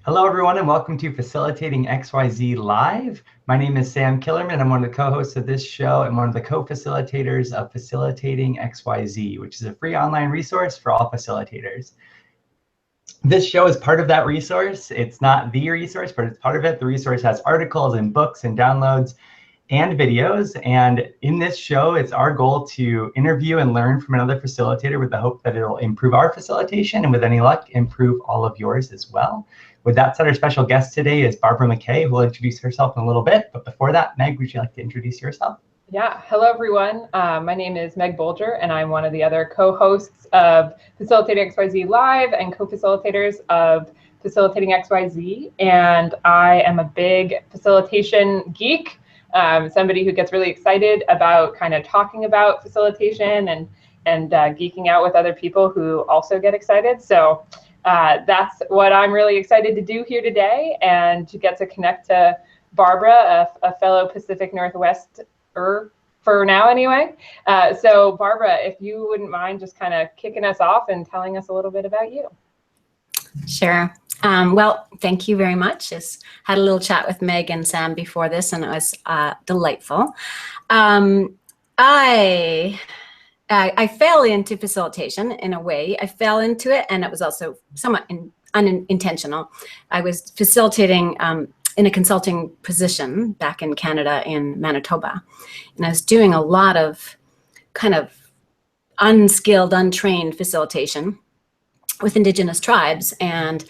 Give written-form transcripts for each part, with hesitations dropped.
Hello, everyone, and welcome to Facilitating XYZ Live. My name is Sam Killerman. I'm one of the co-hosts of this show and one of the co-facilitators of Facilitating XYZ, which is a free online resource for all facilitators. This show is part of that resource. It's not the resource, but it's part of it. The resource has articles and books and downloads and videos. And in this show, it's our goal to interview and learn from another facilitator with the hope that it'll improve our facilitation and with any luck, improve all of yours as well. With that said, our special guest today is Barbara MacKay, who will introduce herself in a little bit. But before that, Meg, would you like to introduce yourself? Yeah, hello everyone. My name is Meg Bolger, and I'm one of the other co-hosts of Facilitating XYZ Live and co-facilitators of Facilitating XYZ. And I am a big facilitation geek, somebody who gets really excited about kind of talking about facilitation and geeking out with other people who also get excited. So that's what I'm really excited to do here today, and to get to connect to Barbara, a fellow Pacific Northwest for now anyway. So Barbara, if you wouldn't mind just kind of kicking us off and telling us a little bit about you. Sure. Well, thank you very much. Just had a little chat with Meg and Sam before this, and it was delightful. I fell into facilitation in a way. I fell into it, and it was also somewhat unintentional. I was facilitating in a consulting position back in Canada in Manitoba. And I was doing a lot of kind of unskilled, untrained facilitation with Indigenous tribes. And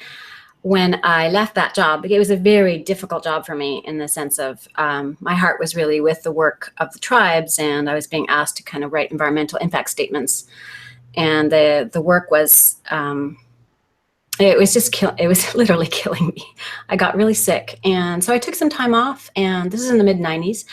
when I left that job, it was a very difficult job for me in the sense of my heart was really with the work of the tribes, and I was being asked to kind of write environmental impact statements. And the work was, it was literally killing me. I got really sick. And so I took some time off, and this is in the mid-90s.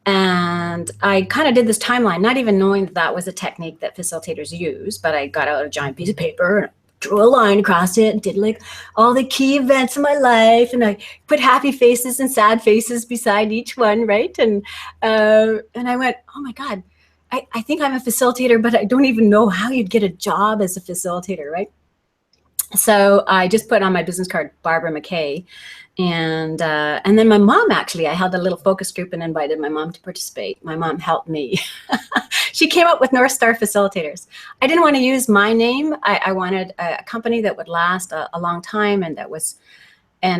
And I kind of did this timeline, not even knowing that that was a technique that facilitators use, but I got out a giant piece of paper and drew a line across it and did like all the key events in my life, and I put happy faces and sad faces beside each one, right? And I went, oh my God, I think I'm a facilitator, but I don't even know how you'd get a job as a facilitator, right? So I just put on my business card, Barbara MacKay. And then my mom, actually, I held a little focus group and invited my mom to participate. My mom helped me. She came up with North Star Facilitators. I didn't want to use my name. I wanted a company that would last a long time, and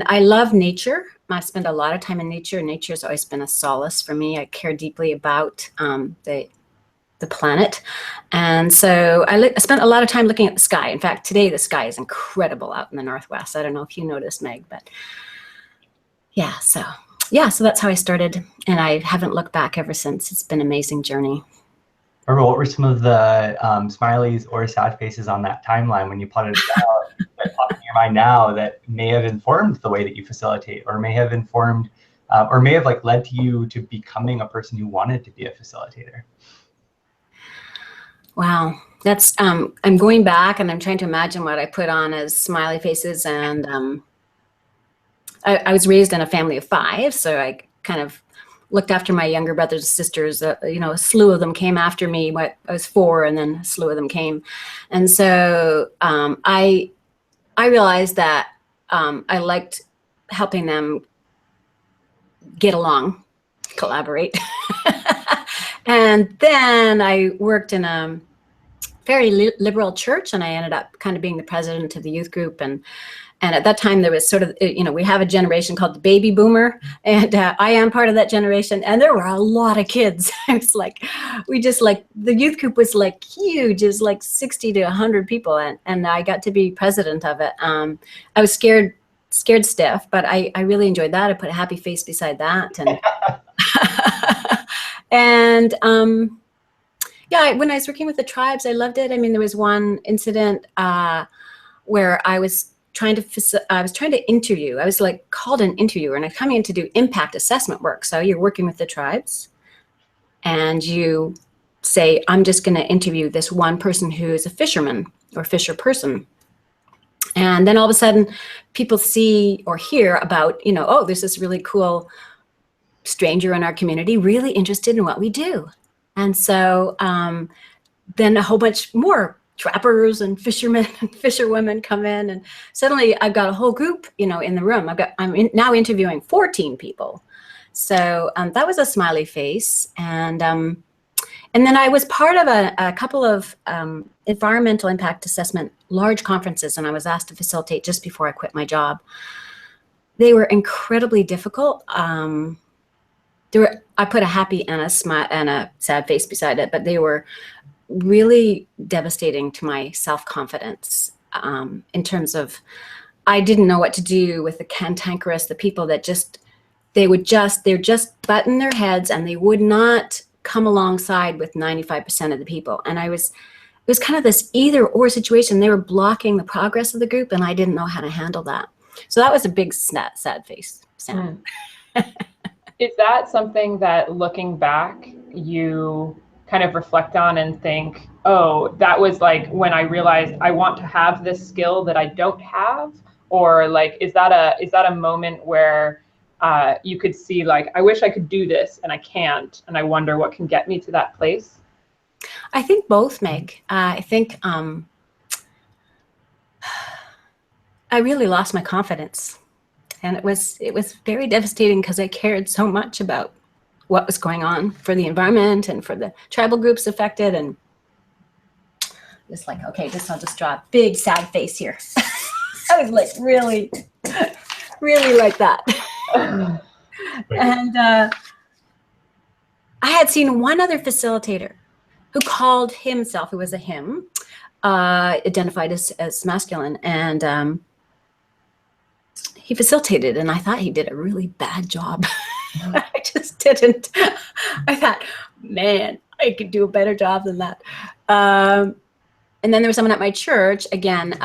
I love nature. I've spent a lot of time in nature. Nature's always been a solace for me. I care deeply about the planet. And so I spent a lot of time looking at the sky. In fact, today the sky is incredible out in the Northwest. I don't know if you noticed, Meg, but so that's how I started, and I haven't looked back ever since. It's been an amazing journey. Barbara, what were some of the smileys or sad faces on that timeline when you plotted it out that pop in your mind now that may have informed the way that you facilitate, or may have informed, or may have like led to you to becoming a person who wanted to be a facilitator? Wow, that's I'm going back and I'm trying to imagine what I put on as smiley faces, and I was raised in a family of 5, so I kind of looked after my younger brothers and sisters. A slew of them came after me. I was 4, and then a slew of them came, and so I realized that I liked helping them get along, collaborate. And then I worked in a very liberal church, and I ended up kind of being the president of the youth group. And at that time there was sort of, we have a generation called the baby boomer, and I am part of that generation. And there were a lot of kids. It's like, the youth group was like huge. It was like 60 to 100 people. And I got to be president of it. I was scared stiff, but I really enjoyed that. I put a happy face beside that. And, when I was working with the tribes, I loved it. I mean, there was one incident where I was trying to interview. I was like called an interviewer, and I'm coming in to do impact assessment work. So you're working with the tribes, and you say, I'm just going to interview this one person who is a fisherman or fisher person. And then all of a sudden, people see or hear about, oh, there's this really cool stranger in our community, really interested in what we do. And so then a whole bunch more trappers and fishermen and fisherwomen come in, and suddenly I've got a whole group, you know, in the room. Now interviewing 14 people. So that was a smiley face. And then I was part of a couple of environmental impact assessment large conferences, and I was asked to facilitate just before I quit my job. They were incredibly difficult. I put a happy and a smile and a sad face beside it, but they were really devastating to my self-confidence in terms of I didn't know what to do with the cantankerous, the people that they're just button their heads and they would not come alongside with 95% of the people. And it was kind of this either or situation. They were blocking the progress of the group and I didn't know how to handle that. So that was a big sad face. Sad. Is that something that looking back, you kind of reflect on and think, oh, that was like when I realized I want to have this skill that I don't have? Or like, is that a moment where you could see like, I wish I could do this and I can't, and I wonder what can get me to that place? I think both, Meg. I think I really lost my confidence, and it was very devastating because I cared so much about what was going on for the environment and for the tribal groups affected, and just like, okay, I'll just draw a big sad face here. I was like really like that. And I had seen one other facilitator who called himself, it was a him, identified as masculine, and he facilitated, and I thought he did a really bad job. I just didn't. I thought, man, I could do a better job than that. And then there was someone at my church, again,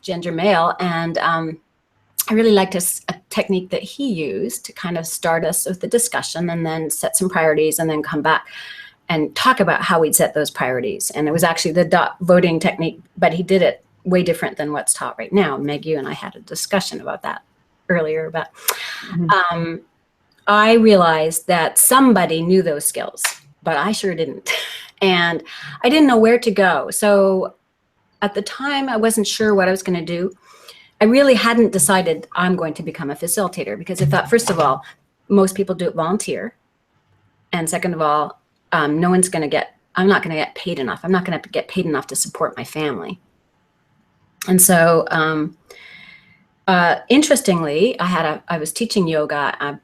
gender male, and I really liked a technique that he used to kind of start us with the discussion and then set some priorities and then come back and talk about how we'd set those priorities. And it was actually the dot voting technique, but he did it way different than what's taught right now. Meg, you and I had a discussion about that earlier, but I realized that somebody knew those skills, but I sure didn't. And I didn't know where to go. So at the time, I wasn't sure what I was going to do. I really hadn't decided I'm going to become a facilitator because I thought, first of all, most people do it volunteer. And second of all, I'm not going to get paid enough. I'm not going to get paid enough to support my family. And so, interestingly, I was teaching yoga. I've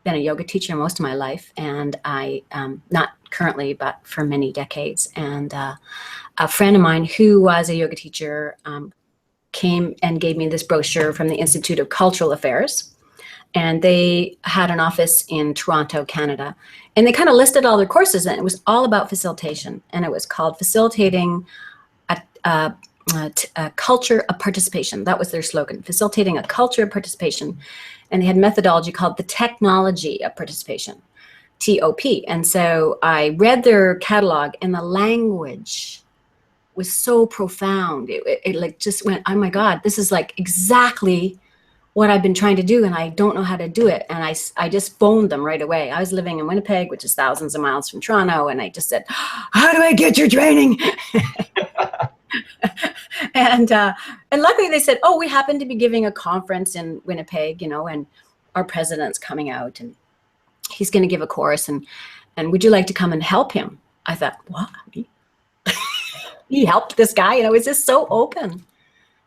been a yoga teacher most of my life, and I, not currently, but for many decades. And a friend of mine who was a yoga teacher came and gave me this brochure from the Institute of Cultural Affairs. And they had an office in Toronto, Canada. And they kind of listed all their courses, and it was all about facilitation. And it was called Facilitating a Culture of Participation. That was their slogan, Facilitating a Culture of Participation. And they had methodology called the Technology of Participation, TOP. And so I read their catalog, and the language was so profound. It like just went, oh my God, this is like exactly what I've been trying to do, and I don't know how to do it. And I just phoned them right away. I was living in Winnipeg, which is thousands of miles from Toronto, and I just said, how do I get your training? And luckily they said, oh, we happen to be giving a conference in Winnipeg, you know, and our president's coming out, and he's going to give a course, and would you like to come and help him? I thought, what? He helped this guy, you know, it was just so open.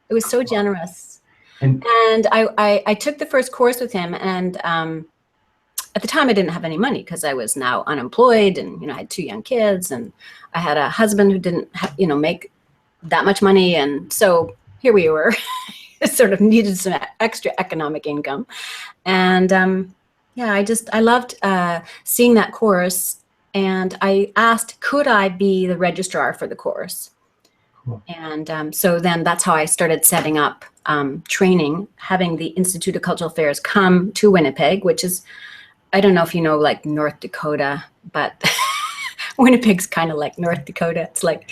It was so generous. And I took the first course with him, and at the time I didn't have any money because I was now unemployed, and, you know, I had 2 young kids, and I had a husband who didn't make that much money. And so here we were, sort of needed some extra economic income. And yeah, I loved seeing that course. And I asked, could I be the registrar for the course? Cool. And so then that's how I started setting up training, having the Institute of Cultural Affairs come to Winnipeg, which is, I don't know if you know, like North Dakota, but Winnipeg's kind of like North Dakota. It's like,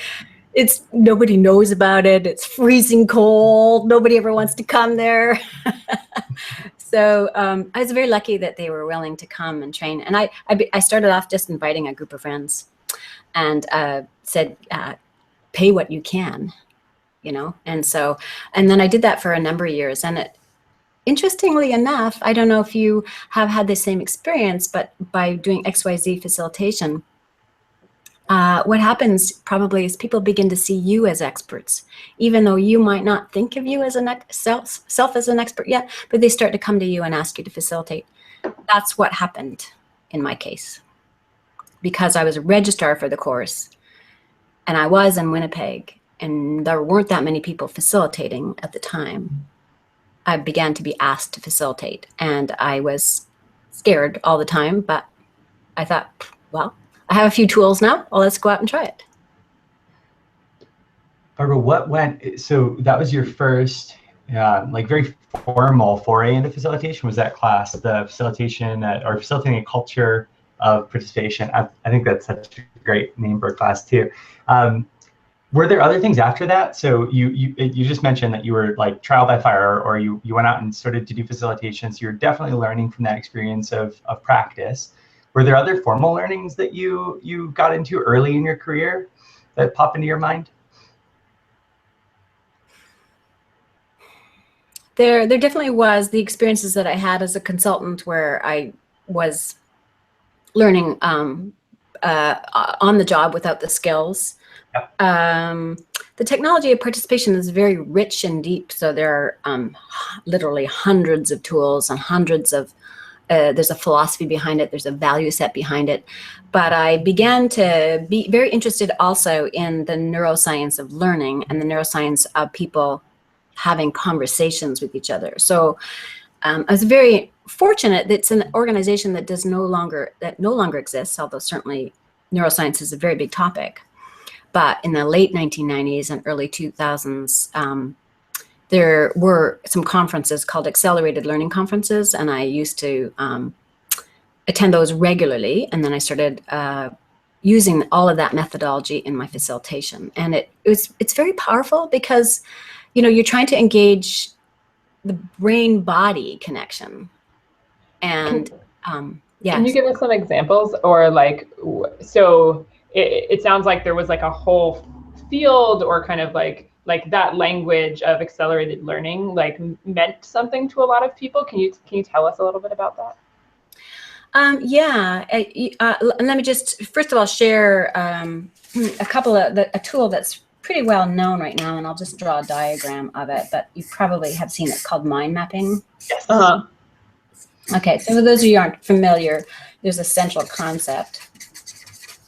nobody knows about it. It's freezing cold. Nobody ever wants to come there. So I was very lucky that they were willing to come and train. And I started off just inviting a group of friends, and said, pay what you can, you know? And so, and then I did that for a number of years. And it, interestingly enough, I don't know if you have had the same experience, but by doing XYZ facilitation, what happens probably is people begin to see you as experts, even though you might not think of you as self as an expert yet, but they start to come to you and ask you to facilitate. That's what happened in my case, because I was a registrar for the course, and I was in Winnipeg, and there weren't that many people facilitating at the time. I began to be asked to facilitate, and I was scared all the time, but I thought, well, I have a few tools now. Well, let's go out and try it. Barbara, what went, so that was your first, like very formal foray into facilitation, was that class, the facilitation or facilitating a culture of participation? I think that's such a great name for a class too. Were there other things after that? So you just mentioned that you were like trial by fire, or you went out and started to do facilitation. So you're definitely learning from that experience of practice. Were there other formal learnings that you got into early in your career that pop into your mind? There definitely was the experiences that I had as a consultant, where I was learning on the job without the skills. Yep. The technology of participation is very rich and deep. So there are literally hundreds of tools and hundreds of, there's a philosophy behind it, there's a value set behind it. But I began to be very interested also in the neuroscience of learning and the neuroscience of people having conversations with each other. So I was very fortunate that it's an organization that no longer exists, although certainly neuroscience is a very big topic. But in the late 1990s and early 2000s, there were some conferences called accelerated learning conferences, and I used to attend those regularly. And then I started using all of that methodology in my facilitation. And it's very powerful because, you know, you're trying to engage the brain-body connection. And yeah. Can you give us some examples, or like, so it sounds like there was like a whole field, or kind of like that language of accelerated learning like meant something to a lot of people. Can you tell us a little bit about that? Yeah, let me just first of all share a tool that's pretty well known right now, and I'll just draw a diagram of it, but you probably have seen it, called mind mapping. Yes. Uh-huh. Okay, so for those of you who aren't familiar, there's a central concept,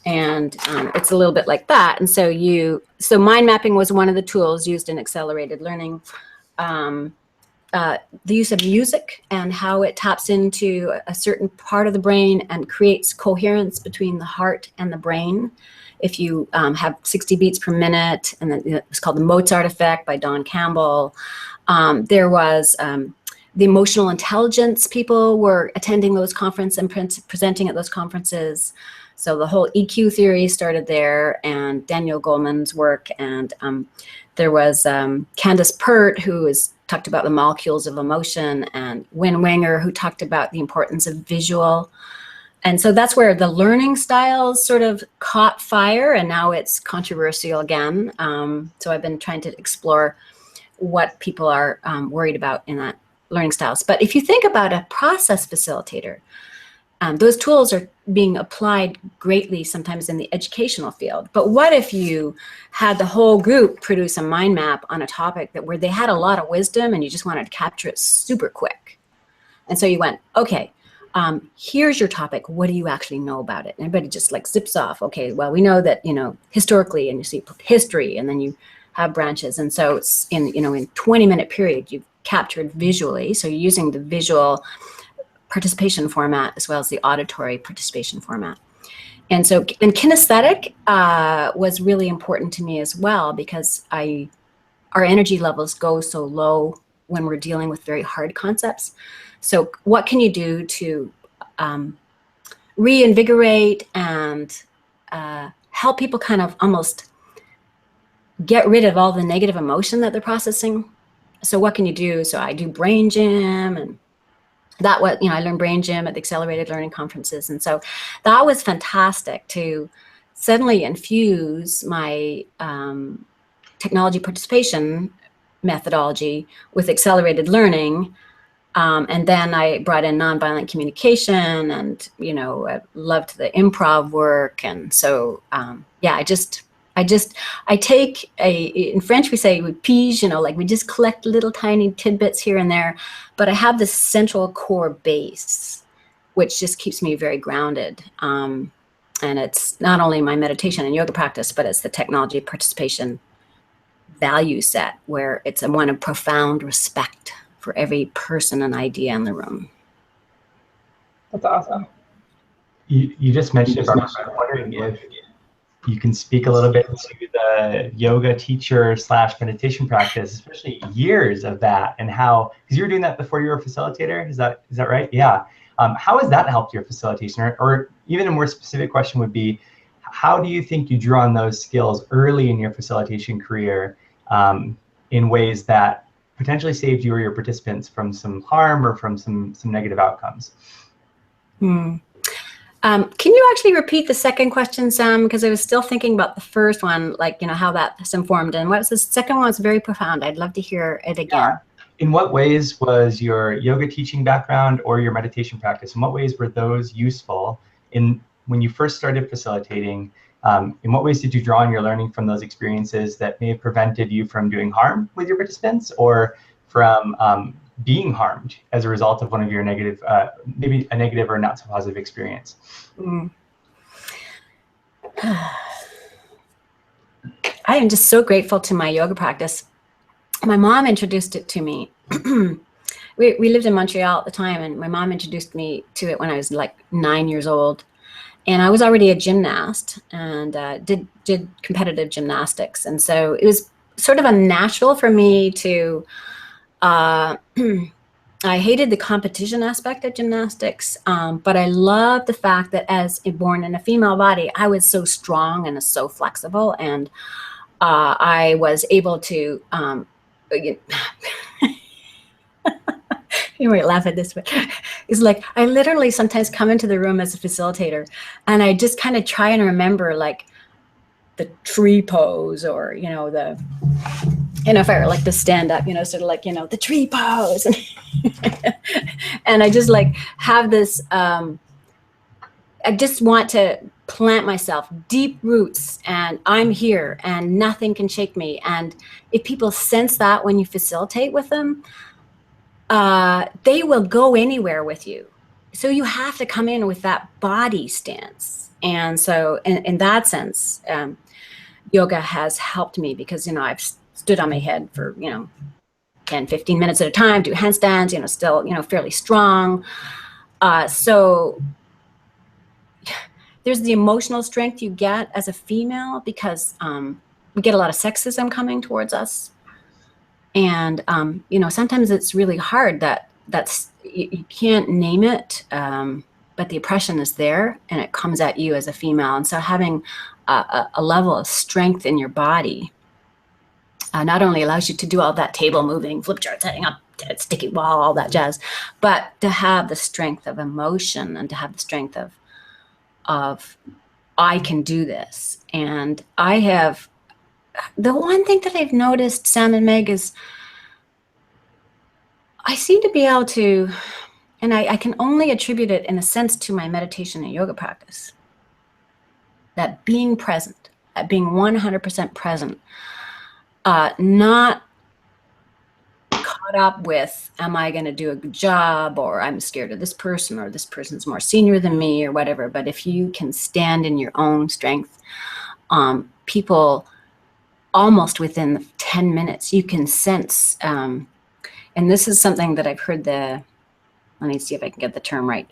and it's a little bit like that. And so mind mapping was one of the tools used in accelerated learning. The use of music and how it taps into a certain part of the brain and creates coherence between the heart and the brain. If you have 60 beats per minute, and then it's called the Mozart effect by Don Campbell. There was the emotional intelligence people were attending those conferences and presenting at those conferences. So the whole EQ theory started there, and Daniel Goleman's work. And there was Candace Pert, who talked about the molecules of emotion, and Win Wenger, who talked about the importance of visual. And so that's where the learning styles sort of caught fire, and now it's controversial again. So I've been trying to explore what people are worried about in that learning styles. But if you think about a process facilitator, those tools are being applied greatly sometimes in the educational field. But what if you had the whole group produce a mind map on a topic where they had a lot of wisdom and you just wanted to capture it super quick? And so you went, okay, here's your topic. What do you actually know about it? And everybody just like zips off. Okay, well, we know that, historically, and you see history, and then you have branches. And so it's in 20-minute period, you've captured visually. So you're using the visual participation format as well as the auditory participation format. And so, and kinesthetic was really important to me as well, because our energy levels go so low when we're dealing with very hard concepts. So what can you do to reinvigorate and help people kind of almost get rid of all the negative emotion that they're processing? So what can you do? So I do brain gym, and I learned brain gym at the accelerated learning conferences. And so that was fantastic to suddenly infuse my technology participation methodology with accelerated learning. And then I brought in nonviolent communication, and, you know, I loved the improv work. And so, yeah, I take in French we say we pige, you know, like we just collect little tiny tidbits here and there, but I have this central core base, which just keeps me very grounded. And it's not only my meditation and yoga practice, but it's the technology participation value set, where it's one of profound respect for every person and idea in the room. That's awesome. You just mentioned it, Barbara. I'm wondering if you can speak a little bit to the yoga teacher / meditation practice, especially years of that, and how, because you were doing that before you were a facilitator, is that right? Yeah. How has that helped your facilitation? Or even a more specific question would be, how do you think you drew on those skills early in your facilitation career in ways that potentially saved you or your participants from some harm or from some negative outcomes? Can you actually repeat the second question, Sam? Because I was still thinking about the first one, like, you know, how that's informed. And what's the second one? It's very profound. I'd love to hear it again. Yeah. In what ways was your yoga teaching background or your meditation practice, in what ways were those useful when you first started facilitating? In what ways did you draw on your learning from those experiences that may have prevented you from doing harm with your participants, or from being harmed as a result of one of your negative, maybe a negative or not so positive experience? I am just so grateful to my yoga practice. My mom introduced it to me. We lived in Montreal at the time, and my mom introduced me to it when I was like 9 years old. And I was already a gymnast and did competitive gymnastics. And so it was sort of unnatural for me to, I hated the competition aspect of gymnastics, but I loved the fact that as born in a female body, I was so strong and so flexible. And I was able to, you might laugh at this, but it's like I literally sometimes come into the room as a facilitator, and I just kind of try and remember like the tree pose, or, you know, if I were like to stand up, you know, sort of like, you know, the tree pose, and I just like have this. I just want to plant myself, deep roots, and I'm here, and nothing can shake me. And if people sense that when you facilitate with them, they will go anywhere with you. So you have to come in with that body stance. And so in that sense, yoga has helped me, because, you know, I've stood on my head for, you know, 10, 15 minutes at a time, do handstands, you know, still, you know, fairly strong. So there's the emotional strength you get as a female, because we get a lot of sexism coming towards us. And, you know, sometimes it's really hard that's you can't name it, but the oppression is there, and it comes at you as a female. And so having a level of strength in your body not only allows you to do all that table moving, flip chart setting up, sticky wall, all that jazz, but to have the strength of emotion, and to have the strength of I can do this. And I have, the one thing that I've noticed, Sam and Meg, is I seem to be able to, and I can only attribute it in a sense to my meditation and yoga practice, that being present, that being 100% present, not caught up with, am I going to do a good job, or I'm scared of this person, or this person's more senior than me, or whatever. But if you can stand in your own strength, people almost within 10 minutes, you can sense, and this is something that I've heard let me see if I can get the term right.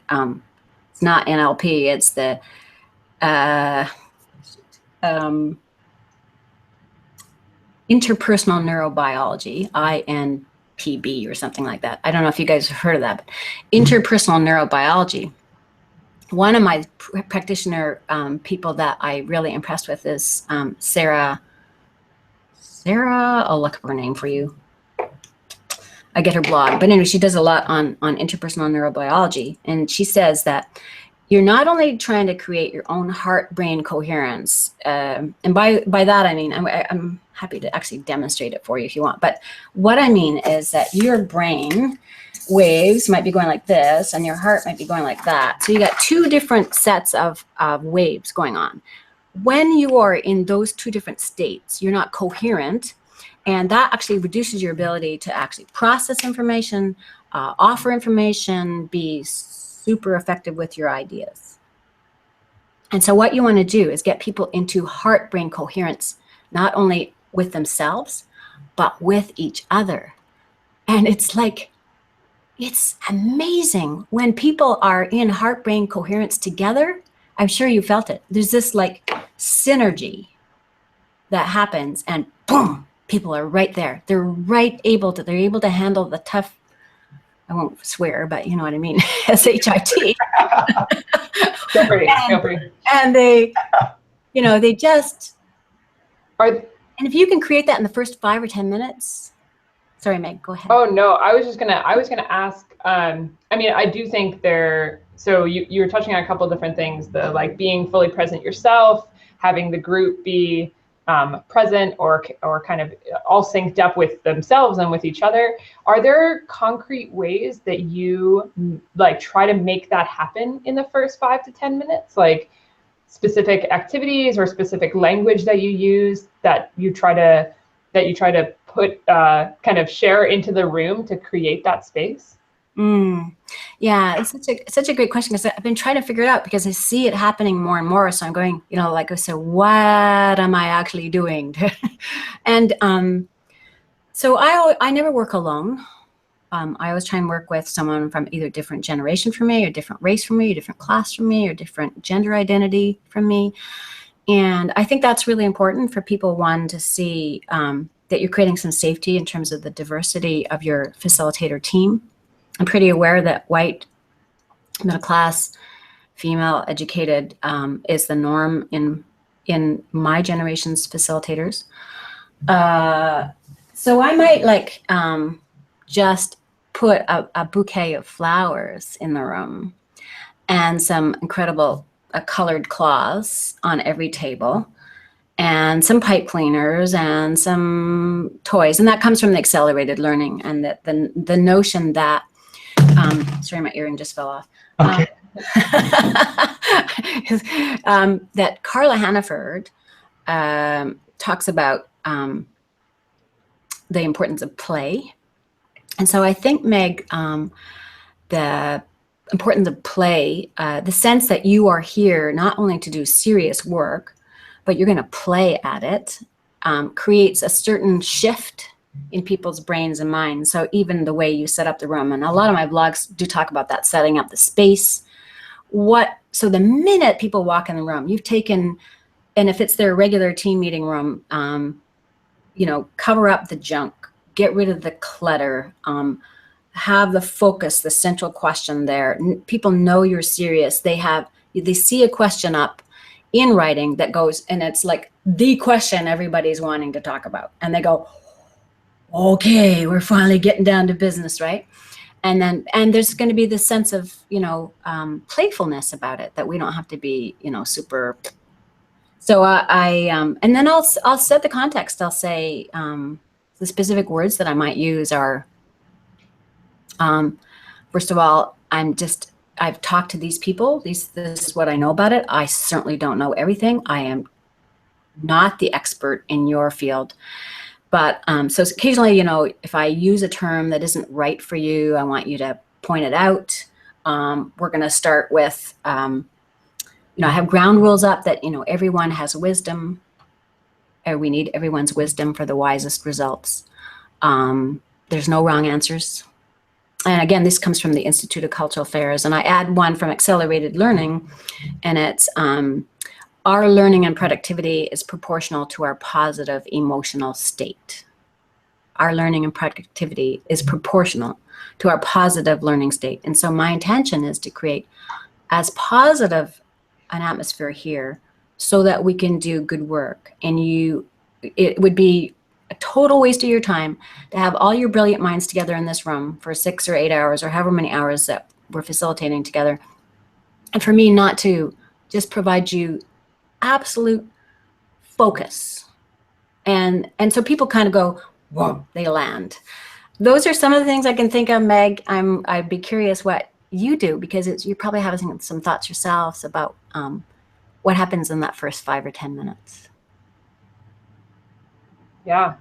It's not NLP, it's the interpersonal neurobiology, INPB or something like that. I don't know if you guys have heard of that, but interpersonal neurobiology. One of my practitioner people that I really impressed with is Sarah, I'll look up her name for you. I get her blog, but anyway, she does a lot on interpersonal neurobiology, and she says that you're not only trying to create your own heart-brain coherence, and by that I mean, I'm happy to actually demonstrate it for you if you want, but what I mean is that your brain waves might be going like this and your heart might be going like that. So you got two different sets of waves going on. When you are in those two different states, you're not coherent, and that actually reduces your ability to actually process information, offer information, be super effective with your ideas. And so what you want to do is get people into heart-brain coherence, not only with themselves, but with each other. And it's like, it's amazing when people are in heart-brain coherence together. I'm sure you felt it. There's this like synergy that happens, and boom, people are right there. They're able to handle the tough, I won't swear, but you know what I mean, S-H-I-T. Feel free. And they, you know, they just are. And if you can create that in the first 5 or 10 minutes, sorry, Meg, go ahead. Oh no, I was gonna ask. I mean, I do think so you were touching on a couple of different things, the like being fully present yourself, having the group be present or kind of all synced up with themselves and with each other. Are there concrete ways that you like try to make that happen in the first 5 to 10 minutes? Like specific activities or specific language that you use that you try to put kind of share into the room to create that space? Yeah, it's such a great question, because I've been trying to figure it out, because I see it happening more and more. So I'm going, you know, like, so what am I actually doing? And so I never work alone. I always try and work with someone from either different generation from me, or different race from me, or different class from me, or different gender identity from me. And I think that's really important for people, one, to see that you're creating some safety in terms of the diversity of your facilitator team. I'm pretty aware that white, middle class, female, educated is the norm in my generation's facilitators. So I might like just put a bouquet of flowers in the room and some incredible colored cloths on every table, and some pipe cleaners and some toys. And that comes from the accelerated learning, and that the notion that, sorry, my earring just fell off. Okay. That Carla Hannaford talks about the importance of play. And so I think, Meg, the importance of play, the sense that you are here not only to do serious work, but you're going to play at it, creates a certain shift in people's brains and minds. So even the way you set up the room, and a lot of my blogs do talk about that, setting up the space. So the minute people walk in the room, you've taken, and if it's their regular team meeting room, you know, cover up the junk, get rid of the clutter, have the focus, the central question there. People know you're serious. They see a question up in writing that goes, and it's like the question everybody's wanting to talk about. And they go, okay, we're finally getting down to business, right? And there's going to be this sense of, you know, playfulness about it, that we don't have to be, you know, super. So and then I'll set the context. I'll say the specific words that I might use are, first of all, I've talked to these people. This is what I know about it. I certainly don't know everything. I am not the expert in your field. But so occasionally, you know, if I use a term that isn't right for you, I want you to point it out. We're going to start with, you know, I have ground rules up that, you know, everyone has wisdom. We need everyone's wisdom for the wisest results. There's no wrong answers. And again, this comes from the Institute of Cultural Affairs. And I add one from Accelerated Learning, and it's, our learning and productivity is proportional to our positive emotional state. Our learning and productivity is proportional to our positive learning state. And so my intention is to create as positive an atmosphere here so that we can do good work. And it would be a total waste of your time to have all your brilliant minds together in this room for 6 or 8 hours, or however many hours that we're facilitating together, and for me not to just provide you absolute focus. And so people kind of go, whoa, they land. Those are some of the things I can think of, Meg. I'd be curious what you do, because you probably have some thoughts yourselves about what happens in that first 5 or 10 minutes. Yeah.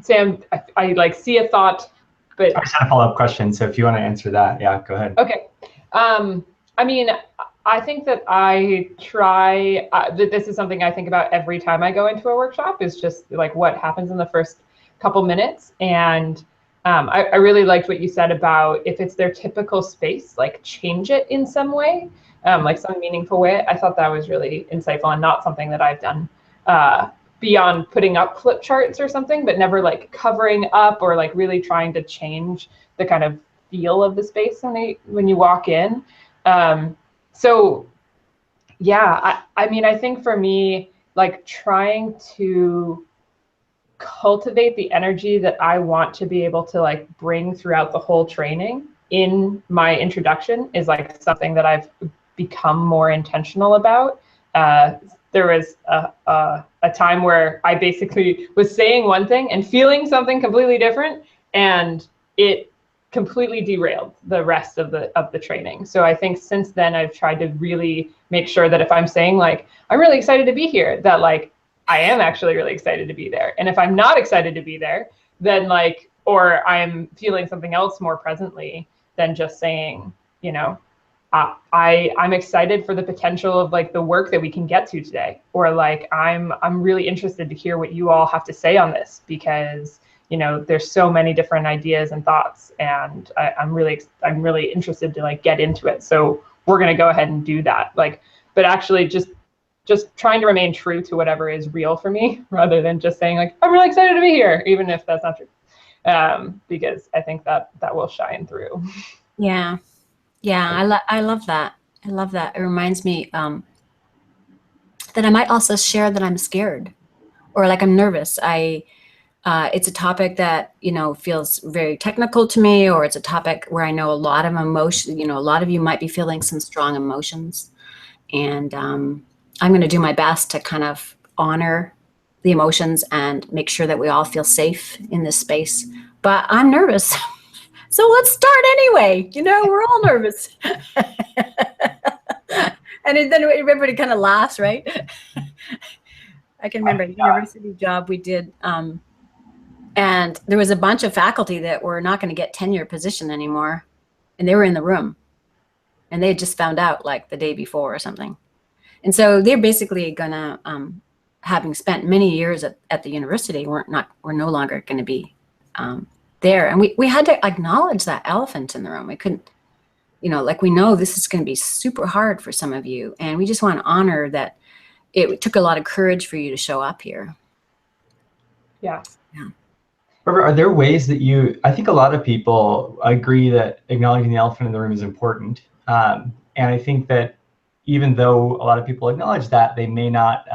Sam, I like see a thought, but I just had a follow-up question. So if you want to answer that, yeah, go ahead. Okay. I mean, I think that I try, that this is something I think about every time I go into a workshop, is just like what happens in the first couple minutes. And I really liked what you said about if it's their typical space, like change it in some way, like some meaningful way. I thought that was really insightful and not something that I've done beyond putting up flip charts or something, but never like covering up or like really trying to change the kind of feel of the space when you walk in. So yeah, I mean, I think for me, like trying to cultivate the energy that I want to be able to like bring throughout the whole training in my introduction is like something that I've become more intentional about. There was a time where I basically was saying one thing and feeling something completely different, and it completely derailed the rest of the training. So I think since then I've tried to really make sure that if I'm saying like, I'm really excited to be here, that like, I am actually really excited to be there. And if I'm not excited to be there, then like, or I'm feeling something else more presently than just saying, you know, I'm excited for the potential of like the work that we can get to today, or like I'm really interested to hear what you all have to say on this, because you know there's so many different ideas and thoughts, and I'm really interested to like get into it. So we're gonna go ahead and do that. Like, but actually just trying to remain true to whatever is real for me, rather than just saying like I'm really excited to be here, even if that's not true, because I think that will shine through. Yeah. Yeah, I love that. I love that. It reminds me that I might also share that I'm scared, or like I'm nervous. It's a topic that, you know, feels very technical to me, or it's a topic where I know a lot of emotion, you know, a lot of you might be feeling some strong emotions. And I'm going to do my best to kind of honor the emotions and make sure that we all feel safe in this space. But I'm nervous. So let's start anyway. You know, we're all nervous. And then everybody kind of laughs, right? I can remember a university job we did, and there was a bunch of faculty that were not going to get tenure position anymore, and they were in the room, and they had just found out like the day before or something. And so they're basically going to, having spent many years at the university, we're no longer going to be there. And we had to acknowledge that elephant in the room. We couldn't, you know, like we know this is going to be super hard for some of you, and we just want to honor that it took a lot of courage for you to show up here. Yeah. Yeah. Robert, are there ways that I think a lot of people agree that acknowledging the elephant in the room is important. And I think that even though a lot of people acknowledge that, they may not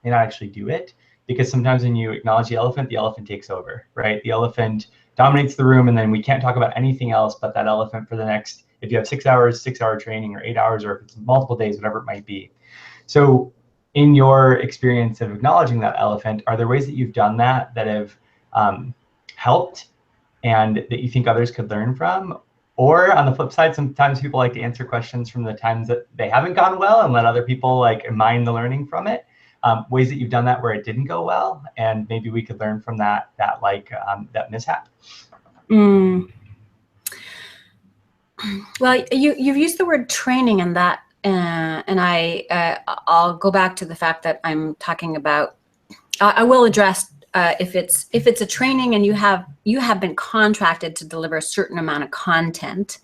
actually do it, because sometimes when you acknowledge the elephant takes over, right? The elephant dominates the room, and then we can't talk about anything else but that elephant for the next, if you have 6 hours, 6-hour training, or 8 hours, or if it's multiple days, whatever it might be. So in your experience of acknowledging that elephant, are there ways that you've done that have helped and that you think others could learn from? Or on the flip side, sometimes people like to answer questions from the times that they haven't gone well and let other people like mine the learning from it. Ways that you've done that where it didn't go well, and maybe we could learn from that mishap. Well, you've used the word training in that, and I'll go back to the fact that I'm talking about. I will address if it's a training and you have been contracted to deliver a certain amount of content.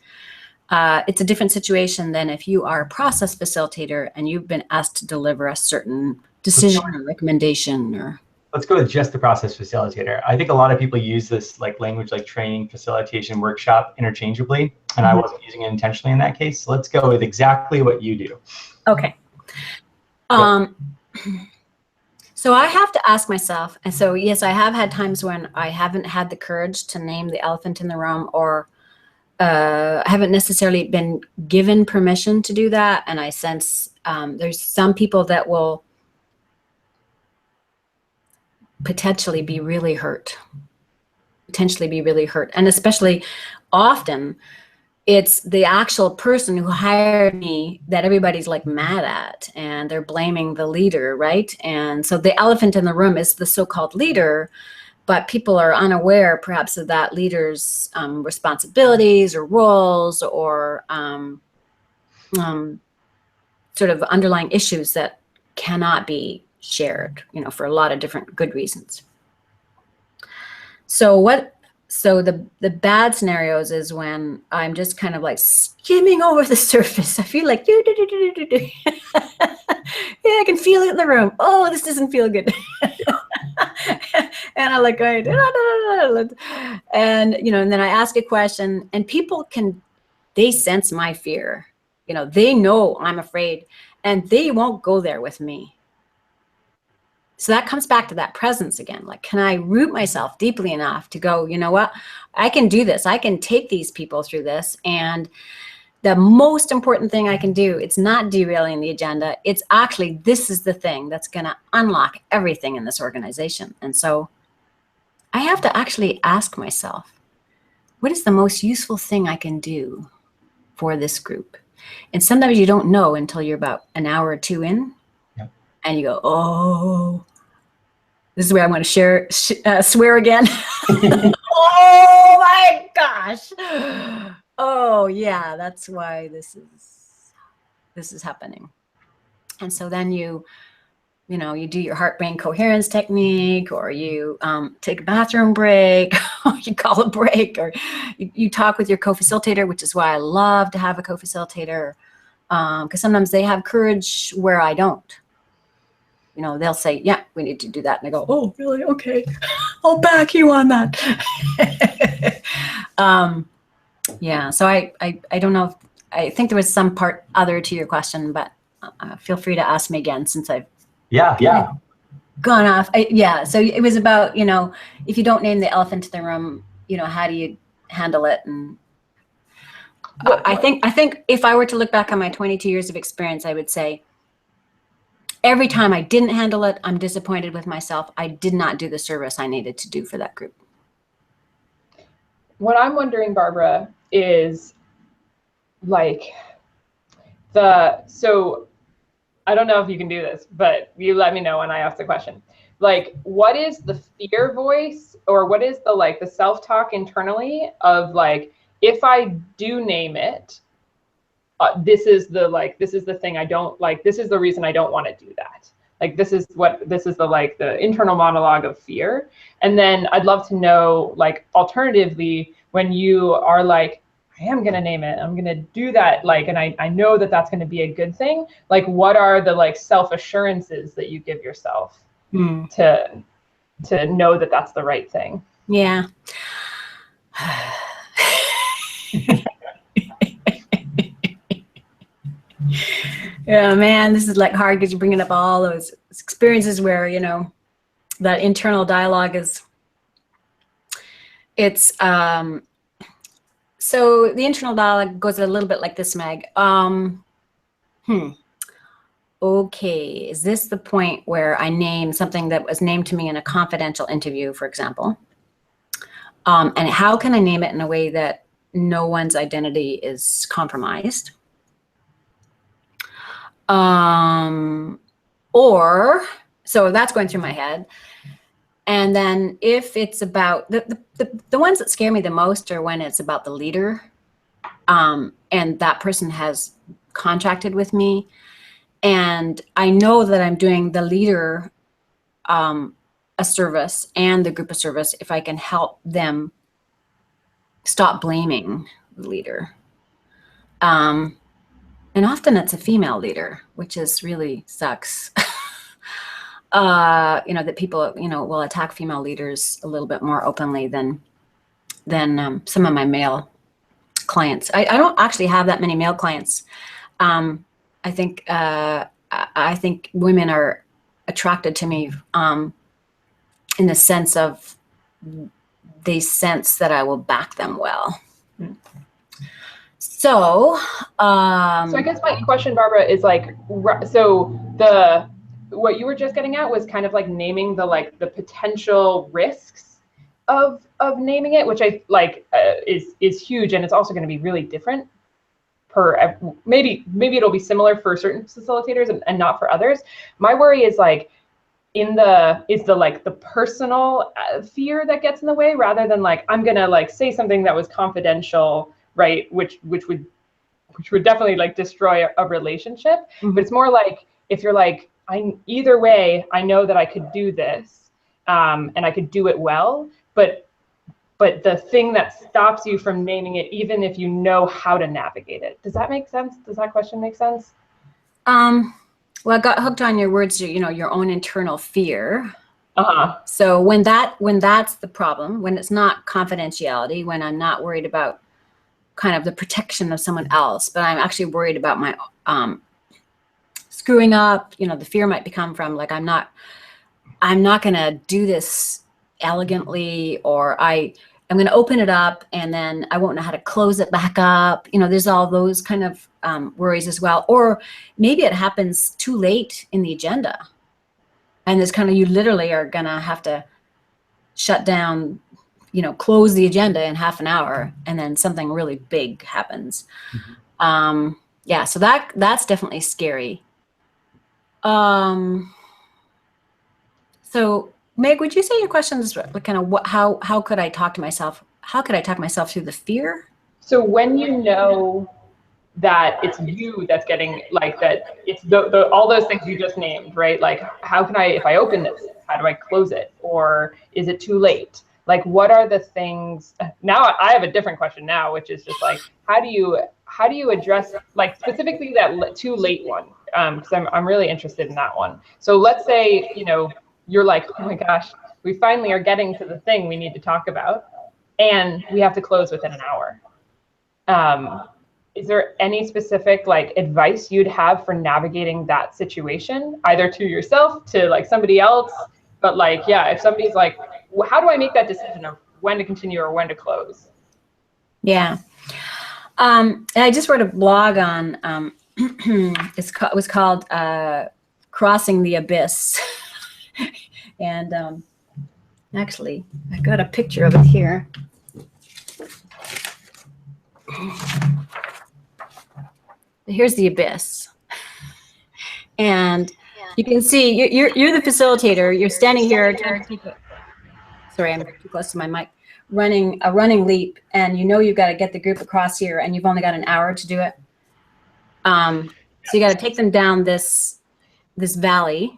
It's a different situation than if you are a process facilitator and you've been asked to deliver a certain decision or recommendation. Or let's go with just the process facilitator. I think a lot of people use this like language like training, facilitation, workshop interchangeably, and I wasn't using it intentionally in that case. So let's go with exactly what you do. Okay. So I have to ask myself, and so yes, I have had times when I haven't had the courage to name the elephant in the room, or I haven't necessarily been given permission to do that. And I sense there's some people that will potentially be really hurt. And especially often it's the actual person who hired me that everybody's like mad at, and they're blaming the leader, right? And so the elephant in the room is the so-called leader, but people are unaware perhaps of that leader's responsibilities or roles or sort of underlying issues that cannot be shared, for a lot of different good reasons. So the bad scenarios is when I'm just kind of like skimming over the surface. I feel like, yeah, I can feel it in the room. Oh, this doesn't feel good. And I'm like, and and then I ask a question, and people they sense my fear. They know I'm afraid, and they won't go there with me. So that comes back to that presence again. Like, can I root myself deeply enough to go, you know what, I can do this. I can take these people through this. And the most important thing I can do, it's not derailing the agenda. It's actually, this is the thing that's going to unlock everything in this organization. And so I have to actually ask myself, what is the most useful thing I can do for this group? And sometimes you don't know until you're about an hour or two in. And you go, oh, this is where I'm going to swear again. Oh my gosh. Oh yeah, that's why this is happening. And so then you do your heart brain coherence technique, or you take a bathroom break, or you call a break, or you talk with your co-facilitator, which is why I love to have a co-facilitator, because sometimes they have courage where I don't. They'll say, yeah, we need to do that. And I go, oh, really? Okay. I'll back you on that. Yeah. So I don't know if, I think there was some part other to your question, but feel free to ask me again since I've gone off. So it was about, if you don't name the elephant in the room, how do you handle it? And I think if I were to look back on my 22 years of experience, I would say, every time I didn't handle it, I'm disappointed with myself. I did not do the service I needed to do for that group. What I'm wondering, Barbara, is like so I don't know if you can do this, but you let me know when I ask the question. Like, what is the fear voice, or what is the self-talk internally of like, if I do name it, this is the thing I don't like. This is the reason I don't want to do that. Like, this is the internal monologue of fear. And then I'd love to know, like, alternatively, when you are like, I am going to name it, I'm going to do that, like, and I know that that's going to be a good thing. Like, what are the self-assurances that you give yourself to know that that's the right thing? Yeah. Yeah, man, this is hard because you're bringing up all those experiences where, that internal dialogue so the internal dialogue goes a little bit like this, Meg. Okay, is this the point where I name something that was named to me in a confidential interview, for example? And how can I name it in a way that no one's identity is compromised? So that's going through my head. And then if it's about the ones that scare me the most are when it's about the leader, and that person has contracted with me, and I know that I'm doing the leader a service and the group a service if I can help them stop blaming the leader. And often it's a female leader, which is really sucks. That people, will attack female leaders a little bit more openly than some of my male clients. I don't actually have that many male clients. I think women are attracted to me in the sense of they sense that I will back them well. So, So I guess my question, Barbara, is like, so what you were just getting at was kind of like naming the potential risks of naming it, which I like is huge, and it's also going to be really different per maybe it'll be similar for certain facilitators and not for others. My worry is like the personal fear that gets in the way, rather than like I'm gonna like say something that was confidential, right? Which would definitely like destroy a relationship. But it's more like if you're like, either way, I know that I could do this, and I could do it well, but the thing that stops you from naming it, even if you know how to navigate it. Does that make sense? Does that question make sense? Well, I got hooked on your words, your own internal fear. Uh-huh. So when that's the problem, when it's not confidentiality, when I'm not worried about kind of the protection of someone else, but I'm actually worried about my screwing up, the fear might become from like, I'm not going to do this elegantly, or I'm going to open it up and then I won't know how to close it back up. There's all those kind of worries as well. Or maybe it happens too late in the agenda. And there's kind of, you literally are going to have to shut down, close the agenda in half an hour, and then something really big happens. Yeah, so that's definitely scary. So Meg, would you say your question is kind of how could I talk to myself? How could I talk myself through the fear? So when you know that it's you that's getting like that, it's all those things you just named, right? Like, how can if I open this, how do I close it? Or is it too late? Like, what are the things? Now I have a different question now, which is just like, how do you address like specifically that too late one? Because I'm really interested in that one. So let's say, you're like, oh my gosh, we finally are getting to the thing we need to talk about, and we have to close within an hour. Is there any specific like advice you'd have for navigating that situation, either to yourself, to like somebody else? But like, yeah, if somebody's like, well, how do I make that decision of when to continue or when to close? Yeah. I just wrote a blog on, it was called Crossing the Abyss. And actually, I got a picture of it here. Here's the abyss. And you can see, you're the facilitator. You're standing here. Sorry, I'm too close to my mic. Running a running leap, and you've got to get the group across here, and you've only got an hour to do it. So you got to take them down this valley,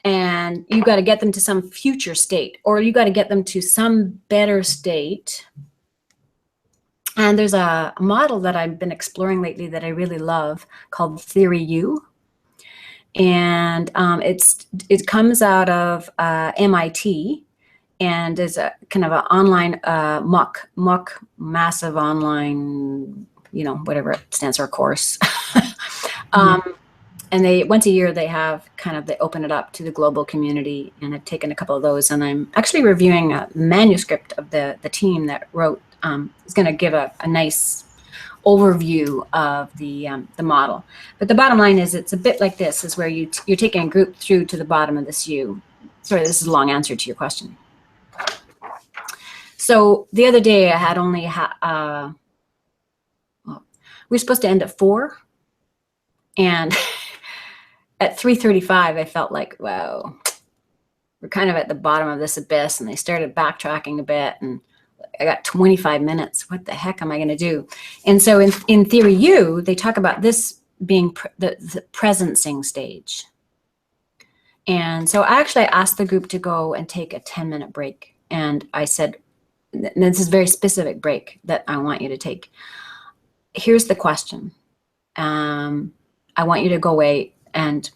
and you got to get them to some future state, or you got to get them to some better state. And there's a model that I've been exploring lately that I really love called Theory U. And it comes out of MIT, and is a kind of an online MOOC, massive online, whatever it stands for, course. And they once a year they open it up to the global community, and I've taken a couple of those, and I'm actually reviewing a manuscript of the team that wrote. Is going to give a nice overview of the model. But the bottom line is it's a bit like this, is where you're taking a group through to the bottom of this U. Sorry, this is a long answer to your question. So the other day I had only, we were supposed to end at 4. And at 3:35, I felt like, wow, we're kind of at the bottom of this abyss. And they started backtracking a bit, and I got 25 minutes. What the heck am I going to do? And so in Theory U, they talk about this being the presencing stage. And so I actually asked the group to go and take a 10-minute break. And I said, this is a very specific break that I want you to take. Here's the question. I want you to go away and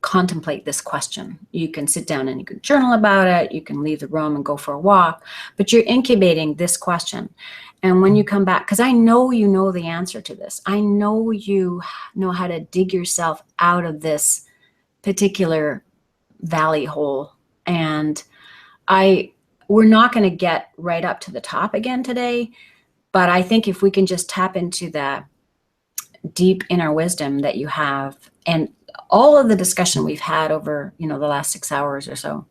contemplate this question. You can sit down and you can journal about it. You can leave the room and go for a walk, but you're incubating this question. And when you come back, because I know you know the answer to this, I know you know how to dig yourself out of this particular valley hole. And we're not going to get right up to the top again today, But I think if we can just tap into the deep inner wisdom that you have, and all of the discussion we've had over, the last 6 hours or so.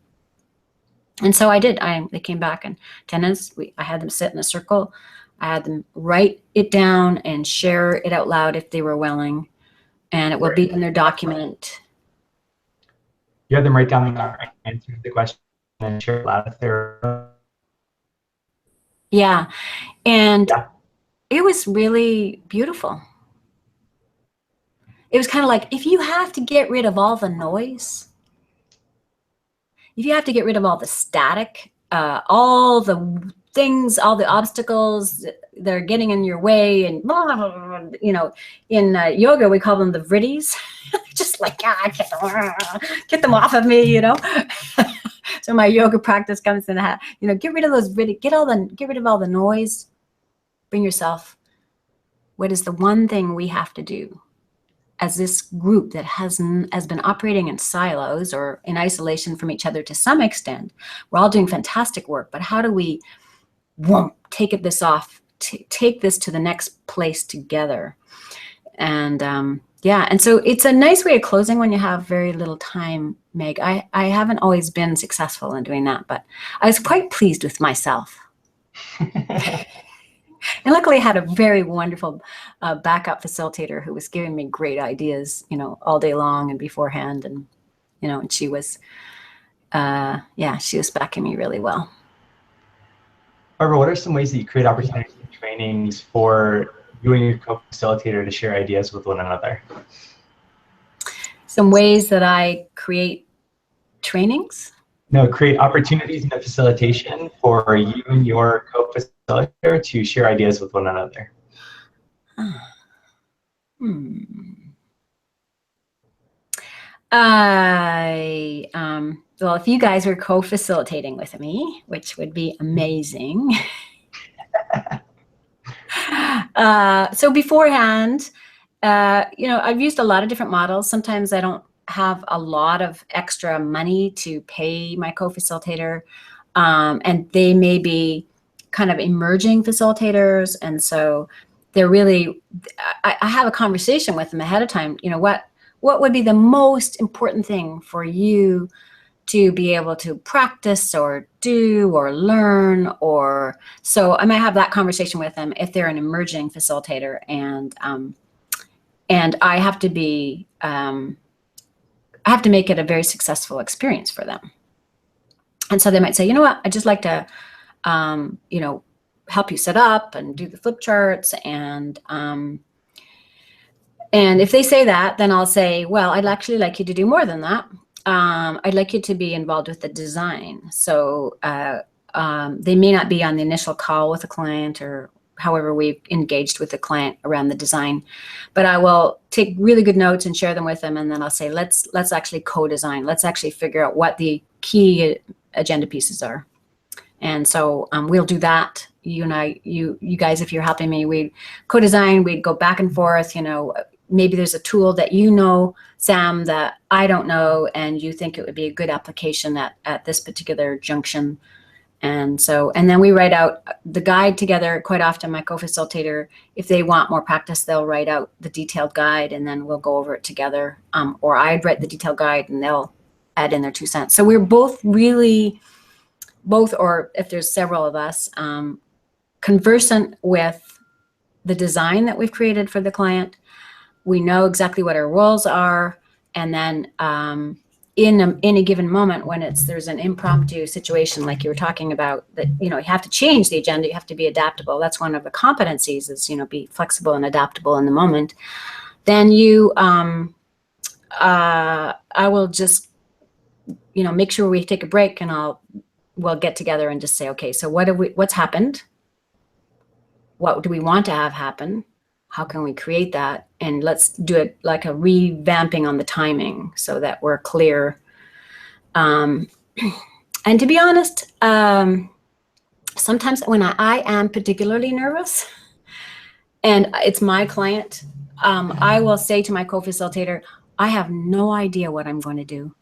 And so I did. They came back in 10 minutes. I had them sit in a circle. I had them write it down and share it out loud if they were willing, and it will be in their document. You had them write down the answer to the question and share it loud if they're. Yeah, and it was really beautiful. It was kind of like, if you have to get rid of all the noise, if you have to get rid of all the static, all the things, all the obstacles that are getting in your way, and in yoga we call them the vrittis. Just like, get them off of me, So my yoga practice comes in that, get rid of those vrittis, get rid of all the noise. Bring yourself. What is the one thing we have to do as this group that has been operating in silos or in isolation from each other to some extent? We're all doing fantastic work, but how do we take this to the next place together? And and so it's a nice way of closing when you have very little time, Meg. I haven't always been successful in doing that, but I was quite pleased with myself. And luckily I had a very wonderful backup facilitator who was giving me great ideas, all day long and beforehand. And, and she was, she was backing me really well. Barbara, what are some ways that you create opportunities and trainings for you and your co-facilitator to share ideas with one another? Some ways that I create trainings? No, create opportunities in the facilitation for you and your co-facilitator to share ideas with one another. Well, if you guys were co-facilitating with me, which would be amazing. So beforehand, I've used a lot of different models. Sometimes I don't have a lot of extra money to pay my co-facilitator, and they may be kind of emerging facilitators, and so they're really, I have a conversation with them ahead of time. What would be the most important thing for you to be able to practice or do or learn? Or so I might have that conversation with them if they're an emerging facilitator, and I have to be I have to make it a very successful experience for them. And so they might say, I'd just like to help you set up and do the flip charts, and if they say that, then I'll say, well, I'd actually like you to do more than that. I'd like you to be involved with the design. So they may not be on the initial call with the client, or however we've engaged with the client around the design, but I will take really good notes and share them with them. And then I'll say, let's actually co-design. Let's actually figure out what the key agenda pieces are. And so we'll do that. You and I, you guys, if you're helping me, we co-design, we'd go back and forth. Maybe there's a tool that Sam, that I don't know, and you think it would be a good application at this particular junction. And then we write out the guide together. Quite often my co-facilitator, if they want more practice, they'll write out the detailed guide, and then we'll go over it together. Or I'd write the detailed guide and they'll add in their 2 cents. So we're both, or if there's several of us, conversant with the design that we've created for the client. We know exactly what our roles are, and then in any given moment when there's an impromptu situation like you were talking about, that you have to change the agenda, you have to be adaptable. That's one of the competencies, is be flexible and adaptable in the moment. Then I will just make sure we take a break, and we'll get together and just say, okay, so what's happened? What do we want to have happen? How can we create that? And let's do it like a revamping on the timing so that we're clear. And to be honest, sometimes when I am particularly nervous and it's my client, I will say to my co-facilitator, I have no idea what I'm going to do.